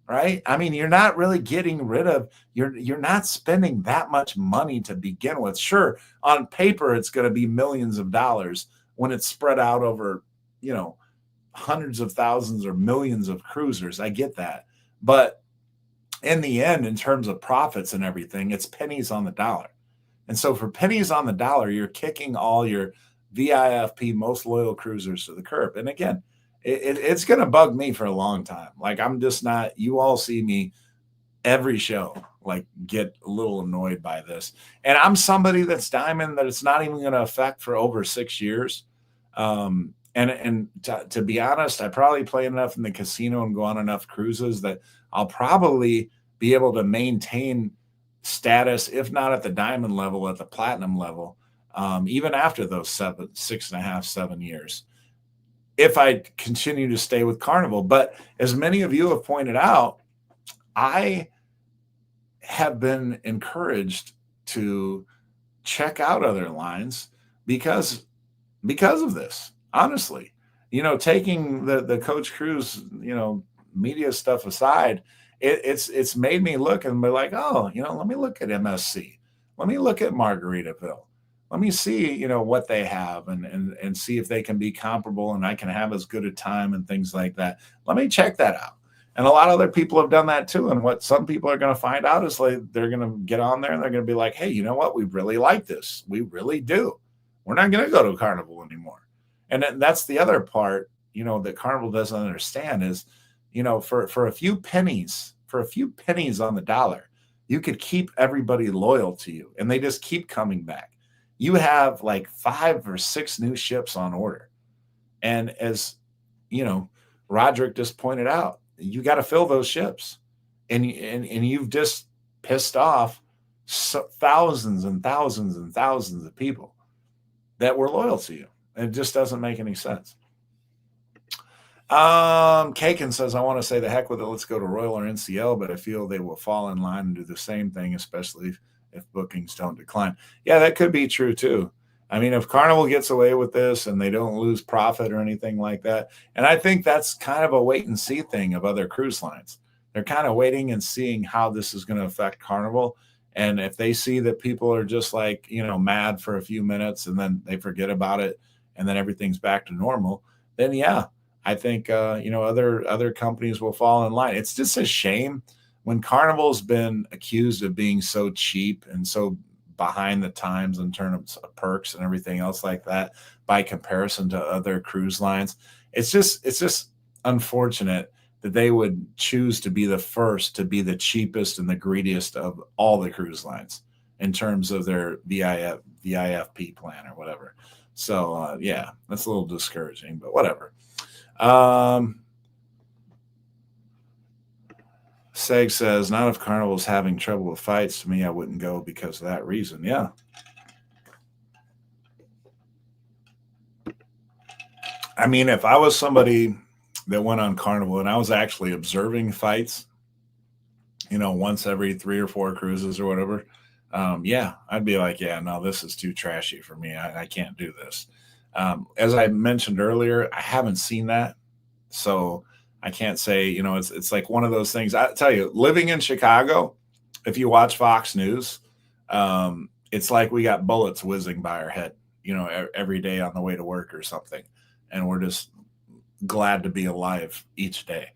Right? I mean, you're not really getting rid of, you're not spending that much money to begin with. Sure, on paper it's going to be millions of dollars when it's spread out over, hundreds of thousands or millions of cruisers. I get that. But in the end, in terms of profits and everything, it's pennies on the dollar. And so for pennies on the dollar, you're kicking all your VIFP most loyal cruisers to the curb. And again, it's going to bug me for a long time. Like, I'm just not, you all see me every show, like, get a little annoyed by this. And I'm somebody that's diamond that it's not even going to affect for over 6 years. And to be honest, I probably play enough in the casino and go on enough cruises that I'll probably be able to maintain status, if not at the diamond level, at the platinum level, even after those 6.5, 7 years, if I continue to stay with Carnival. But as many of you have pointed out, I have been encouraged to check out other lines because of this. Honestly, taking the Coach Cruise, media stuff aside, it's made me look and be like, oh, let me look at MSC, let me look at Margaritaville, let me see, what they have and see if they can be comparable and I can have as good a time and things like that. Let me check that out. And a lot of other people have done that too. And what some people are going to find out is like they're going to get on there and they're going to be like, hey, you know what? We really like this. We really do. We're not going to go to Carnival anymore. And that's the other part, that Carnival doesn't understand is, for a few pennies on the dollar, you could keep everybody loyal to you and they just keep coming back. You have like 5 or 6 new ships on order. And as, Roderick just pointed out, you got to fill those ships. And you've just pissed off thousands and thousands and thousands of people that were loyal to you. It just doesn't make any sense. Kaken says, I want to say the heck with it. Let's go to Royal or NCL, but I feel they will fall in line and do the same thing, especially if bookings don't decline. Yeah, that could be true too. I mean, if Carnival gets away with this and they don't lose profit or anything like that, and I think that's kind of a wait and see thing of other cruise lines. They're kind of waiting and seeing how this is going to affect Carnival. And if they see that people are just like, mad for a few minutes and then they forget about it and then everything's back to normal, then yeah, I think other companies will fall in line. It's just a shame when Carnival's been accused of being so cheap and so behind the times in terms of perks and everything else like that by comparison to other cruise lines. It's just unfortunate that they would choose to be the first to be the cheapest and the greediest of all the cruise lines in terms of their VIFP plan or whatever. So yeah, that's a little discouraging, but whatever. Um, Seg says, not if Carnival's having trouble with fights. To me, I wouldn't go because of that reason. Yeah. I mean, if I was somebody that went on Carnival and I was actually observing fights, once every 3 or 4 cruises or whatever, yeah, I'd be like, yeah, no, this is too trashy for me. I can't do this. As I mentioned earlier, I haven't seen that. So I can't say, it's like one of those things. I tell you, living in Chicago, if you watch Fox News, it's like we got bullets whizzing by our head, every day on the way to work or something. And we're just glad to be alive each day.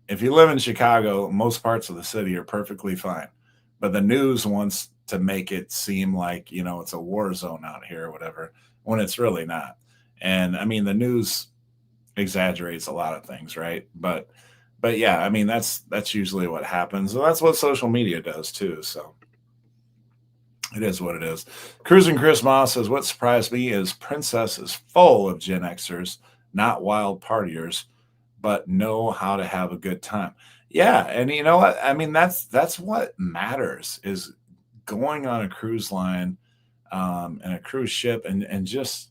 If you live in Chicago, most parts of the city are perfectly fine. But the news wants to make it seem like, it's a war zone out here or whatever, when it's really not. And I mean, the news exaggerates a lot of things, right? But yeah, I mean that's usually what happens. And that's what social media does too. So it is what it is. Cruising Chris Moss says, what surprised me is Princess is full of Gen Xers, not wild partiers, but know how to have a good time. Yeah, and you know what? I mean, that's what matters is going on a cruise line and a cruise ship and just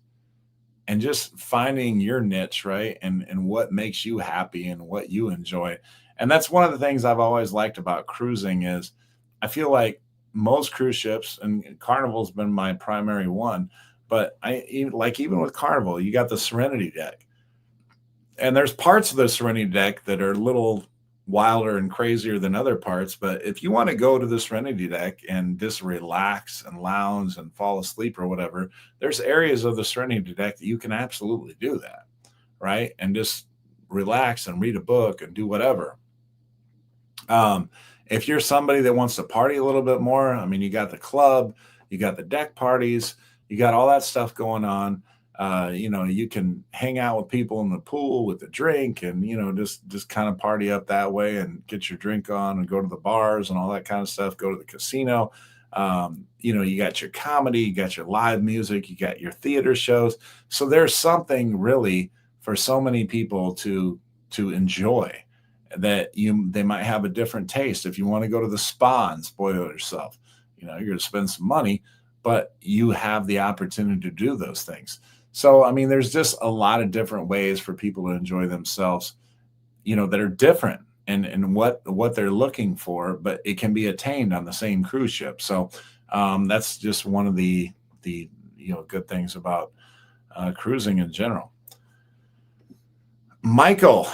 finding your niche, right? And what makes you happy and what you enjoy. And that's one of the things I've always liked about cruising is I feel like most cruise ships and Carnival's been my primary one, but even with Carnival, you got the Serenity deck. And there's parts of the Serenity deck that are a little wilder and crazier than other parts. But if you want to go to the Serenity deck and just relax and lounge and fall asleep or whatever, there's areas of the Serenity deck that you can absolutely do that, right? And just relax and read a book and do whatever. If you're somebody that wants to party a little bit more, I mean, you got the club, you got the deck parties, you got all that stuff going on. You can hang out with people in the pool with a drink and, just kind of party up that way and get your drink on and go to the bars and all that kind of stuff, go to the casino. You got your comedy, you got your live music, you got your theater shows. So there's something really for so many people to enjoy that they might have a different taste. If you want to go to the spa and spoil yourself, you're going to spend some money, but you have the opportunity to do those things. So, I mean, there's just a lot of different ways for people to enjoy themselves, that are different and what they're looking for, but it can be attained on the same cruise ship. So that's just one of the good things about cruising in general. Michael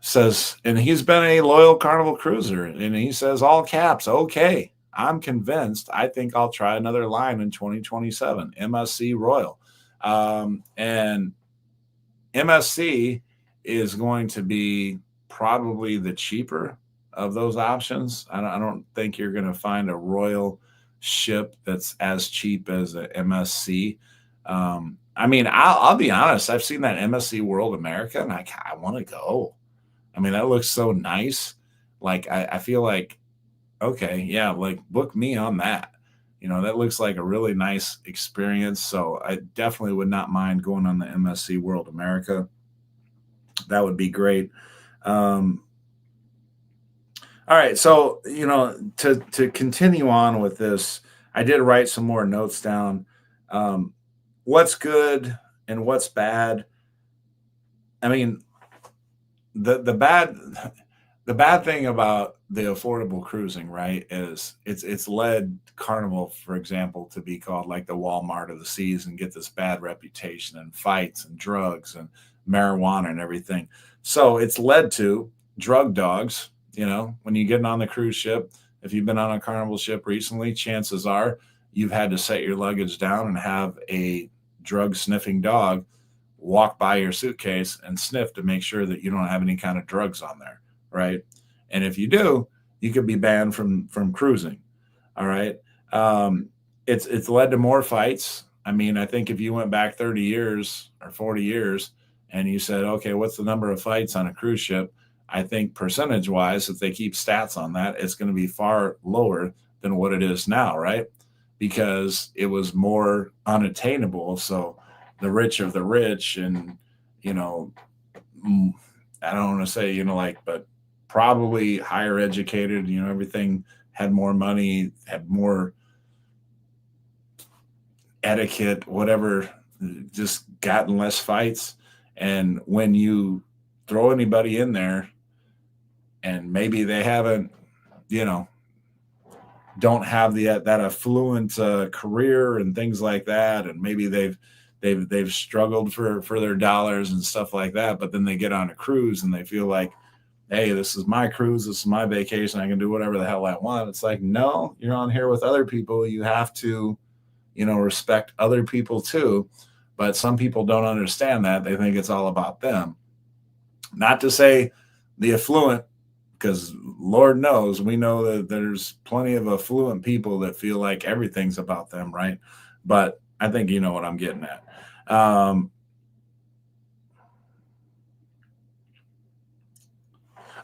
says, and he's been a loyal Carnival cruiser, and he says all caps, okay, I'm convinced. I think I'll try another line in 2027, MSC Royal. And MSC is going to be probably the cheaper of those options. I don't think you're going to find a Royal ship that's as cheap as a MSC. I mean, I'll be honest. I've seen that MSC World America, and I want to go. I mean, that looks so nice. Like I feel like, okay, yeah, like book me on that. That looks like a really nice experience. So I definitely would not mind going on the MSC World America. That would be great. All right. So, to continue on with this, I did write some more notes down. What's good and what's bad? I mean, the bad thing about the affordable cruising, right, is it's led Carnival, for example, to be called like the Walmart of the seas and get this bad reputation and fights and drugs and marijuana and everything. So it's led to drug dogs. When you get on the cruise ship, if you've been on a Carnival ship recently, chances are you've had to set your luggage down and have a drug sniffing dog walk by your suitcase and sniff to make sure that you don't have any kind of drugs on there, right? And if you do, you could be banned from cruising. All right. Um, it's led to more fights. I mean, I think if you went back 30 years or 40 years and you said, okay, what's the number of fights on a cruise ship? I think percentage wise, if they keep stats on that, it's going to be far lower than what it is now, right? Because it was more unattainable. So the rich of the rich and, you know, I don't want to say, like, but probably higher educated, everything had more money, had more etiquette, whatever, just gotten less fights. And when you throw anybody in there and maybe they haven't, you know, don't have that affluent career and things like that, and maybe they've struggled for their dollars and stuff like that, but then they get on a cruise and they feel like, hey, this is my cruise, this is my vacation, I can do whatever the hell I want. It's like, no, you're on here with other people, you have to, respect other people too. But some people don't understand that. They think it's all about them. Not to say the affluent, because Lord knows we know that there's plenty of affluent people that feel like everything's about them, right? But I think you know what I'm getting at.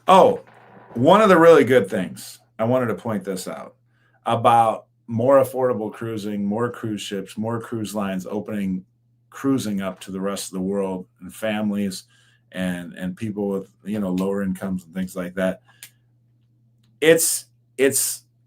Oh, one of the really good things I wanted to point this out about more affordable cruising, more cruise ships, more cruise lines opening cruising up to the rest of the world and families and people with lower incomes and things like that. It's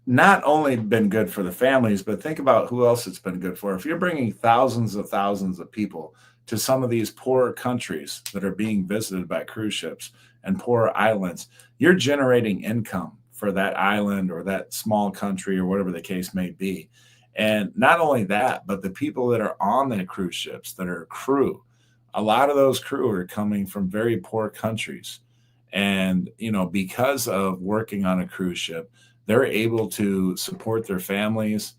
not only been good for the families, but think about who else it's been good for. If you're bringing thousands of people to some of these poor countries that are being visited by cruise ships and poor islands, you're generating income for that island or that small country or whatever the case may be. And not only that, but the people that are on the cruise ships that are crew, a lot of those crew are coming from very poor countries. And, because of working on a cruise ship, they're able to support their families,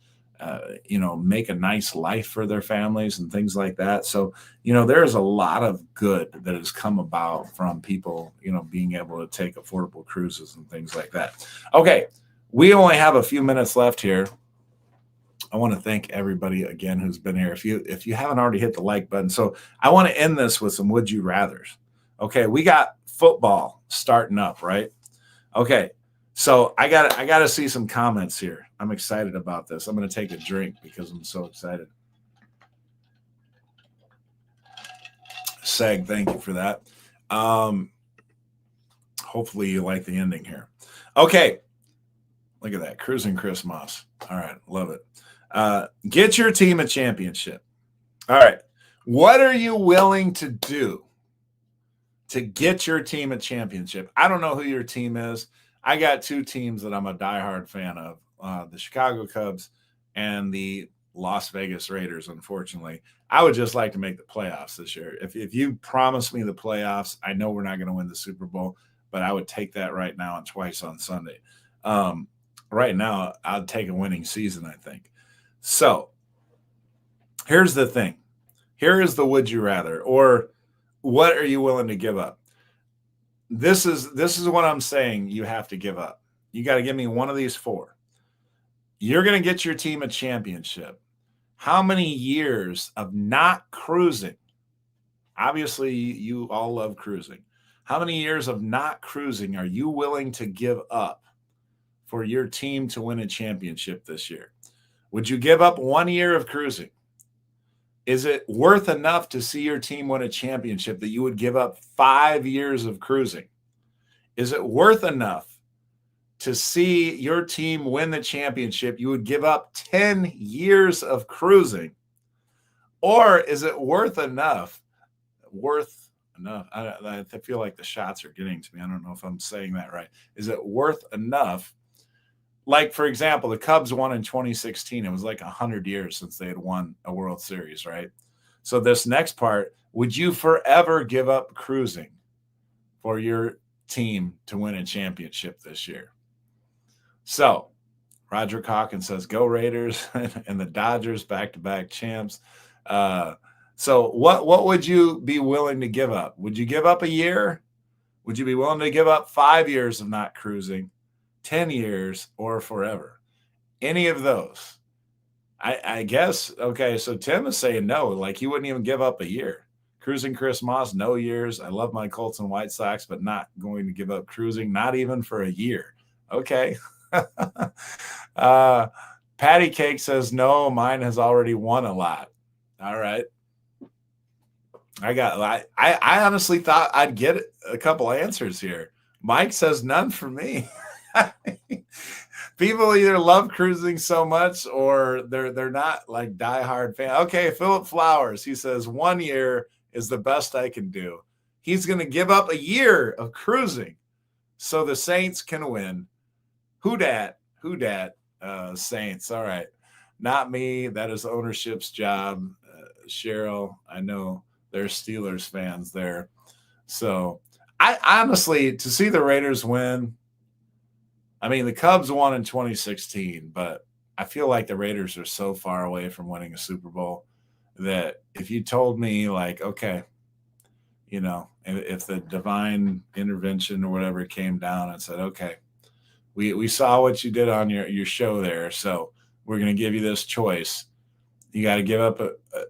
make a nice life for their families and things like that. So, there's a lot of good that has come about from people, being able to take affordable cruises and things like that. Okay. We only have a few minutes left here. I want to thank everybody again who's been here. If you haven't already hit the like button. So I want to end this with some would you rathers. Okay, we got football starting up, right? Okay. So I got to see some comments here. I'm excited about this. I'm going to take a drink because I'm so excited. Seg, thank you for that. Hopefully you like the ending here. Okay. Look at that. Cruising Chris Moss. All right. Love it. Get your team a championship. All right. What are you willing to do to get your team a championship? I don't know who your team is. I got two teams that I'm a diehard fan of, the Chicago Cubs and the Las Vegas Raiders, unfortunately. I would just like to make the playoffs this year. If you promise me the playoffs, I know we're not going to win the Super Bowl, but I would take that right now and twice on Sunday. Right now, I'd take a winning season, I think. So here's the thing. Here is the would you rather, or what are you willing to give up? This is what I'm saying you have to give up. You got to give me one of these four. You're going to get your team a championship. How many years of not cruising? Obviously, you all love cruising. How many years of not cruising are you willing to give up for your team to win a championship this year? Would you give up 1 year of cruising? Is it worth enough to see your team win a championship that you would give up 5 years of cruising? Is it worth enough to see your team win the championship? You would give up 10 years of cruising? Or is it worth enough? I feel like the shots are getting to me. I don't know if I'm saying that right. Is it worth enough? Like, for example, the Cubs won in 2016. It was like 100 years since they had won a World Series, right? So this next part, would you forever give up cruising for your team to win a championship this year? So Roger Calkins says, go Raiders and the Dodgers, back-to-back champs. So what would you be willing to give up? Would you give up a year? Would you be willing to give up 5 years of not cruising, 10 years, or forever? Any of those? I guess, okay, so Tim is saying no, like he wouldn't even give up a year. Cruising Chris Moss, no years. I love my Colts and White Sox, but not going to give up cruising, not even for a year. Okay. uh, Patty Cake says no, mine has already won a lot. All right. I honestly thought I'd get a couple answers here. Mike says none for me. People either love cruising so much or they're not like diehard fan. Okay, Philip Flowers, he says 1 year is the best I can do. He's going to give up a year of cruising so the Saints can win. Who dat? Saints. All right. Not me. That is ownership's job. Cheryl, I know there's Steelers fans there. So I honestly, to see the Raiders win, I mean, the Cubs won in 2016, but I feel like the Raiders are so far away from winning a Super Bowl that if you told me, like, okay, you know, if the divine intervention or whatever came down and said, okay, we saw what you did on your show there, so we're going to give you this choice. You got to give up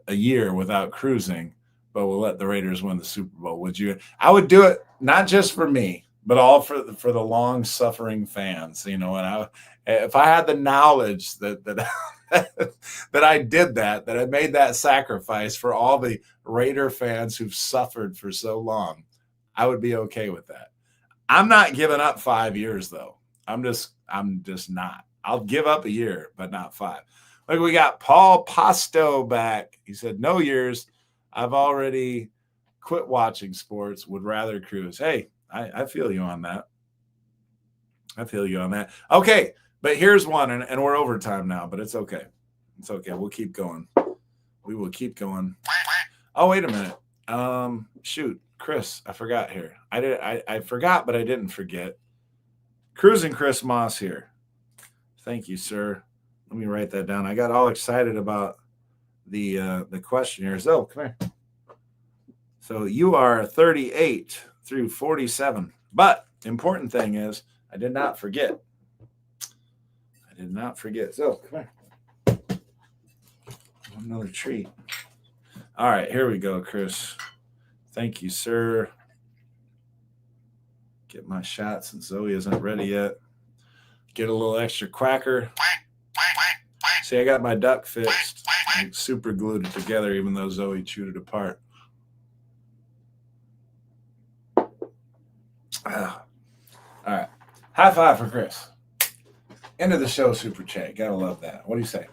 a year without cruising, but we'll let the Raiders win the Super Bowl. Would you? I would do it not just for me, but all for the long suffering fans. You know, and if I had the knowledge that that I did that I made that sacrifice for all the Raider fans who've suffered for so long, I would be okay with that. I'm not giving up 5 years though. I'm just not. I'll give up a year, but not 5. Like we got Paul Pasto back. He said, no years. I've already quit watching sports, would rather cruise. Hey, I feel you on that. I feel you on that. Okay, but here's one, and we're overtime now, but it's okay. It's okay. We'll keep going. We will keep going. Oh, wait a minute. Shoot, Chris, I forgot here. I forgot, but I didn't forget. Cruising Chris Moss here. Thank you, sir. Let me write that down. I got all excited about the question here. So come here. So you are 38 through 47. But important thing is I did not forget. I did not forget. So come here. Another treat. All right, here we go, Chris. Thank you, sir. Get my shot since Zoe isn't ready yet. Get a little extra quacker. See, I got my duck fixed. I super glued it together, even though Zoe chewed it apart. All right. High five for Chris. End of the show, Super Chat. Gotta love that. What do you say?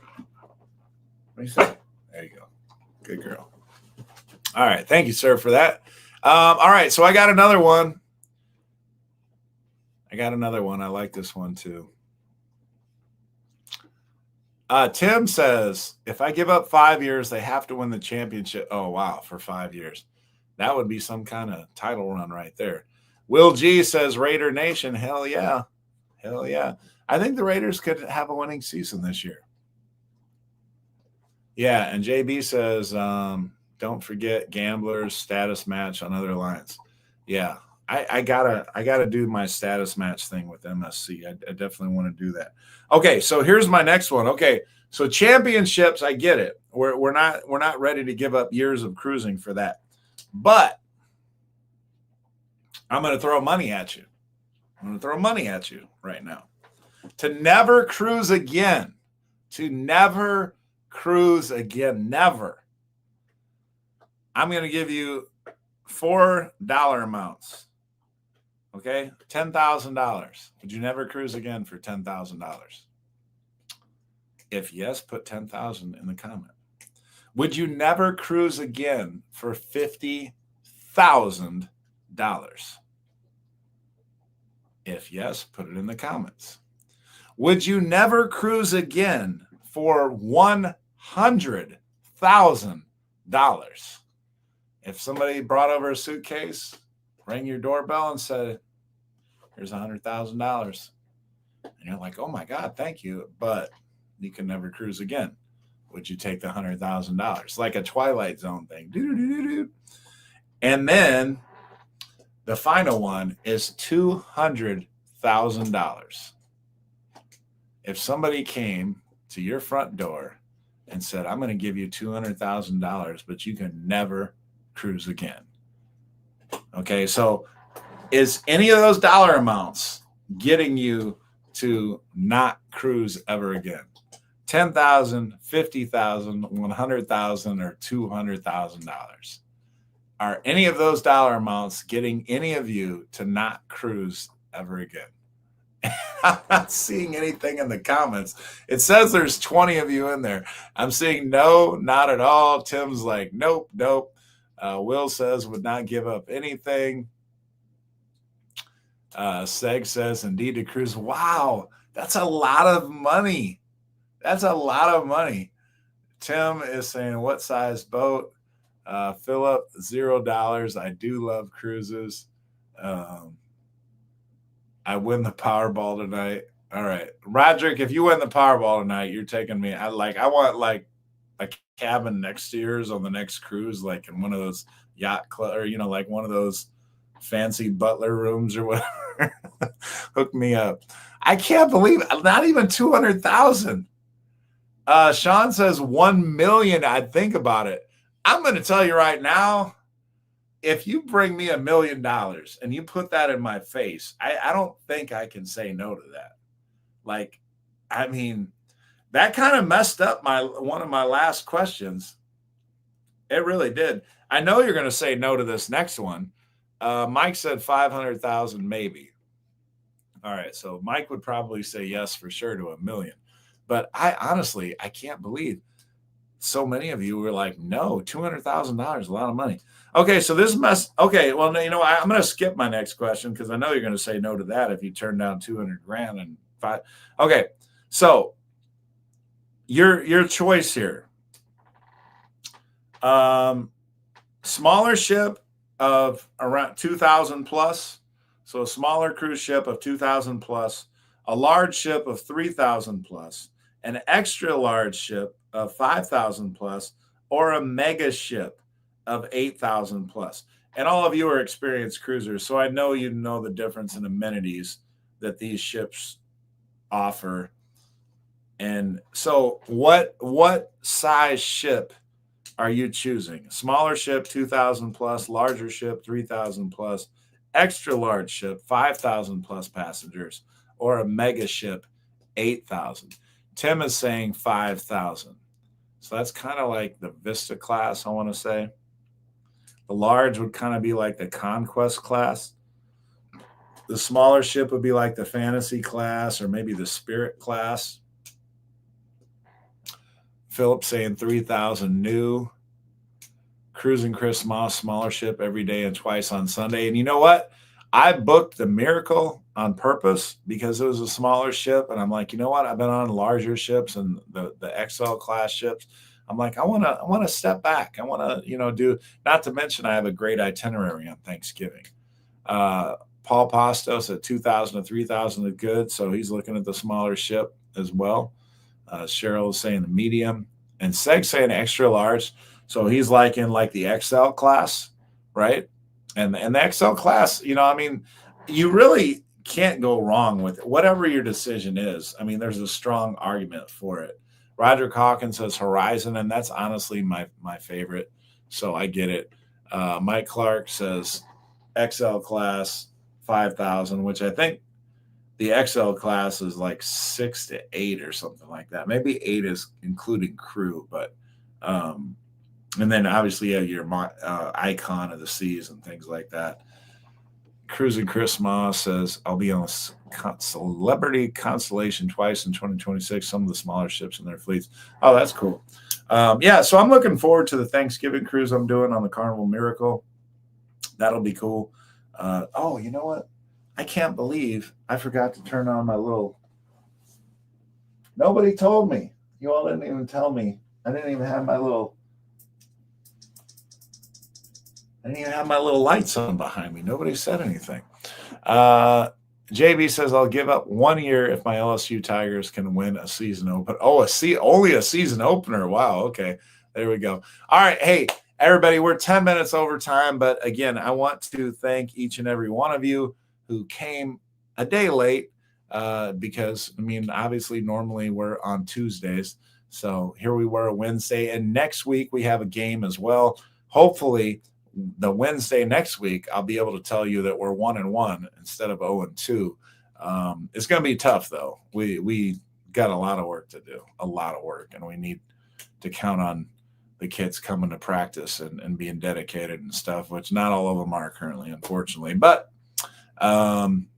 What do you say? There you go. Good girl. All right. Thank you, sir, for that. All right. So I got another one. I like this one, too. Tim says, if I give up 5 years, they have to win the championship. Oh, wow, for 5 years. That would be some kind of title run right there. Will G says, Raider Nation, hell yeah. Hell yeah. I think the Raiders could have a winning season this year. Yeah, and JB says, don't forget gamblers status match on other lines. Yeah, I gotta do my status match thing with MSC. I definitely want to do that. Okay, so here's my next one. Okay, so championships, I get it. We're not ready to give up years of cruising for that, but I'm going to throw money at you. I'm going to throw money at you right now. To never cruise again. To never cruise again. Never. I'm going to give you $4 amounts. Okay? $10,000. Would you never cruise again for $10,000? If yes, put 10,000 in the comment. Would you never cruise again for $50,000? If yes, put it in the comments. Would you never cruise again for $100,000? If somebody brought over a suitcase, rang your doorbell and said, here's $100,000. And you're like, oh my God, thank you. But you can never cruise again. would you take the $100,000? Like a Twilight Zone thing. Doo-doo-doo-doo-doo. And then the final one is $200,000. If somebody came to your front door and said, I'm going to give you $200,000, but you can never cruise again. Okay, so is any of those dollar amounts getting you to not cruise ever again? 10,000, 50,000, 100,000, or $200,000. Are any of those dollar amounts getting any of you to not cruise ever again? I'm not seeing anything in the comments. It says there's 20 of you in there. I'm seeing no, not at all. Tim's like, nope, nope. Will says would not give up anything. Seg says, indeed to cruise. Wow, that's a lot of money. That's a lot of money. Tim is saying, what size boat? Philip, $0. I do love cruises. I win the Powerball tonight. All right, Roderick, if you win the Powerball tonight, you're taking me. I want like a cabin next to yours on the next cruise, like in one of those yacht club, or like one of those fancy butler rooms or whatever. Hook me up. I can't believe it. Not even 200,000. Sean says 1 million. I'd think about it. I'm going to tell you right now, if you bring me $1 million and you put that in my face, I don't think I can say no to that. Like, I mean, that kind of messed up one of my last questions. It really did. I know you're going to say no to this next one. Mike said 500,000 maybe. All right, so Mike would probably say yes for sure to $1 million. But I honestly can't believe so many of you were like, no, $200,000, a lot of money. Okay, so this must. Okay, well, I'm going to skip my next question because I know you're going to say no to that if you turn down 200 grand and five. Okay, so your choice here. Smaller ship of around 2,000 plus. So a smaller cruise ship of 2,000 plus, a large ship of 3,000 plus, an extra large ship of 5,000 plus, or a mega ship of 8,000 plus. And all of you are experienced cruisers, so I know you know the difference in amenities that these ships offer. And so what size ship are you choosing? Smaller ship, 2,000 plus, larger ship, 3,000 plus, extra large ship, 5,000 plus passengers, or a mega ship, 8,000. Tim is saying 5,000. So that's kind of like the Vista class, I want to say. The large would kind of be like the Conquest class. The smaller ship would be like the Fantasy class or maybe the Spirit class. Philip saying 3,000 new. Cruising Chris Moss, smaller ship every day and twice on Sunday. And you know what? I booked the Miracle on purpose because it was a smaller ship. And I'm like, you know what? I've been on larger ships and the XL class ships. I'm like, I want to step back. I want to, do, not to mention I have a great itinerary on Thanksgiving. Paul Pastos at 2,000 to 3,000 is good. So he's looking at the smaller ship as well. Cheryl is saying the medium and Seg's saying extra large. So he's liking like the XL class, right? And the XL class, you really can't go wrong with it. Whatever your decision is. I mean, there's a strong argument for it. Roger Hawkins says Horizon, and that's honestly my favorite. So I get it. Mike Clark says XL class 5,000, which I think the XL class is like 6 to 8 or something like that. Maybe 8 is including crew, but and then obviously you have your Icon of the Seas and things like that. Cruising Chris Moss says, I'll be on a Celebrity Constellation twice in 2026, some of the smaller ships in their fleets. Oh, that's cool. So I'm looking forward to the Thanksgiving cruise I'm doing on the Carnival Miracle. That'll be cool. You know what? I can't believe I forgot to turn on my little... Nobody told me. You all didn't even tell me. I didn't even have my little lights on behind me. Nobody said anything. JB says I'll give up 1 year if my LSU Tigers can win a season opener. Oh, only a season opener. Wow. Okay, there we go. All right, hey everybody, we're 10 minutes over time, but again, I want to thank each and every one of you who came a day late because I mean, obviously, normally we're on Tuesdays, so here we were Wednesday, and next week we have a game as well. Hopefully the Wednesday next week, I'll be able to tell you that we're 1-1 instead of 0-2. It's going to be tough though. We got a lot of work to do, a lot of work, and we need to count on the kids coming to practice and being dedicated and stuff, which not all of them are currently, unfortunately. But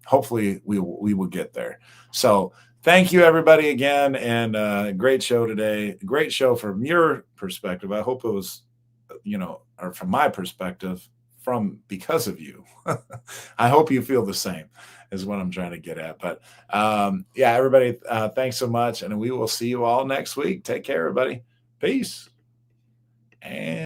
hopefully we will get there. So thank you everybody again, and great show today. Great show from your perspective. I hope it was, or from my perspective, because of you. I hope you feel the same is what I'm trying to get at. But yeah, everybody, thanks so much, and we will see you all next week. Take care, everybody. Peace. And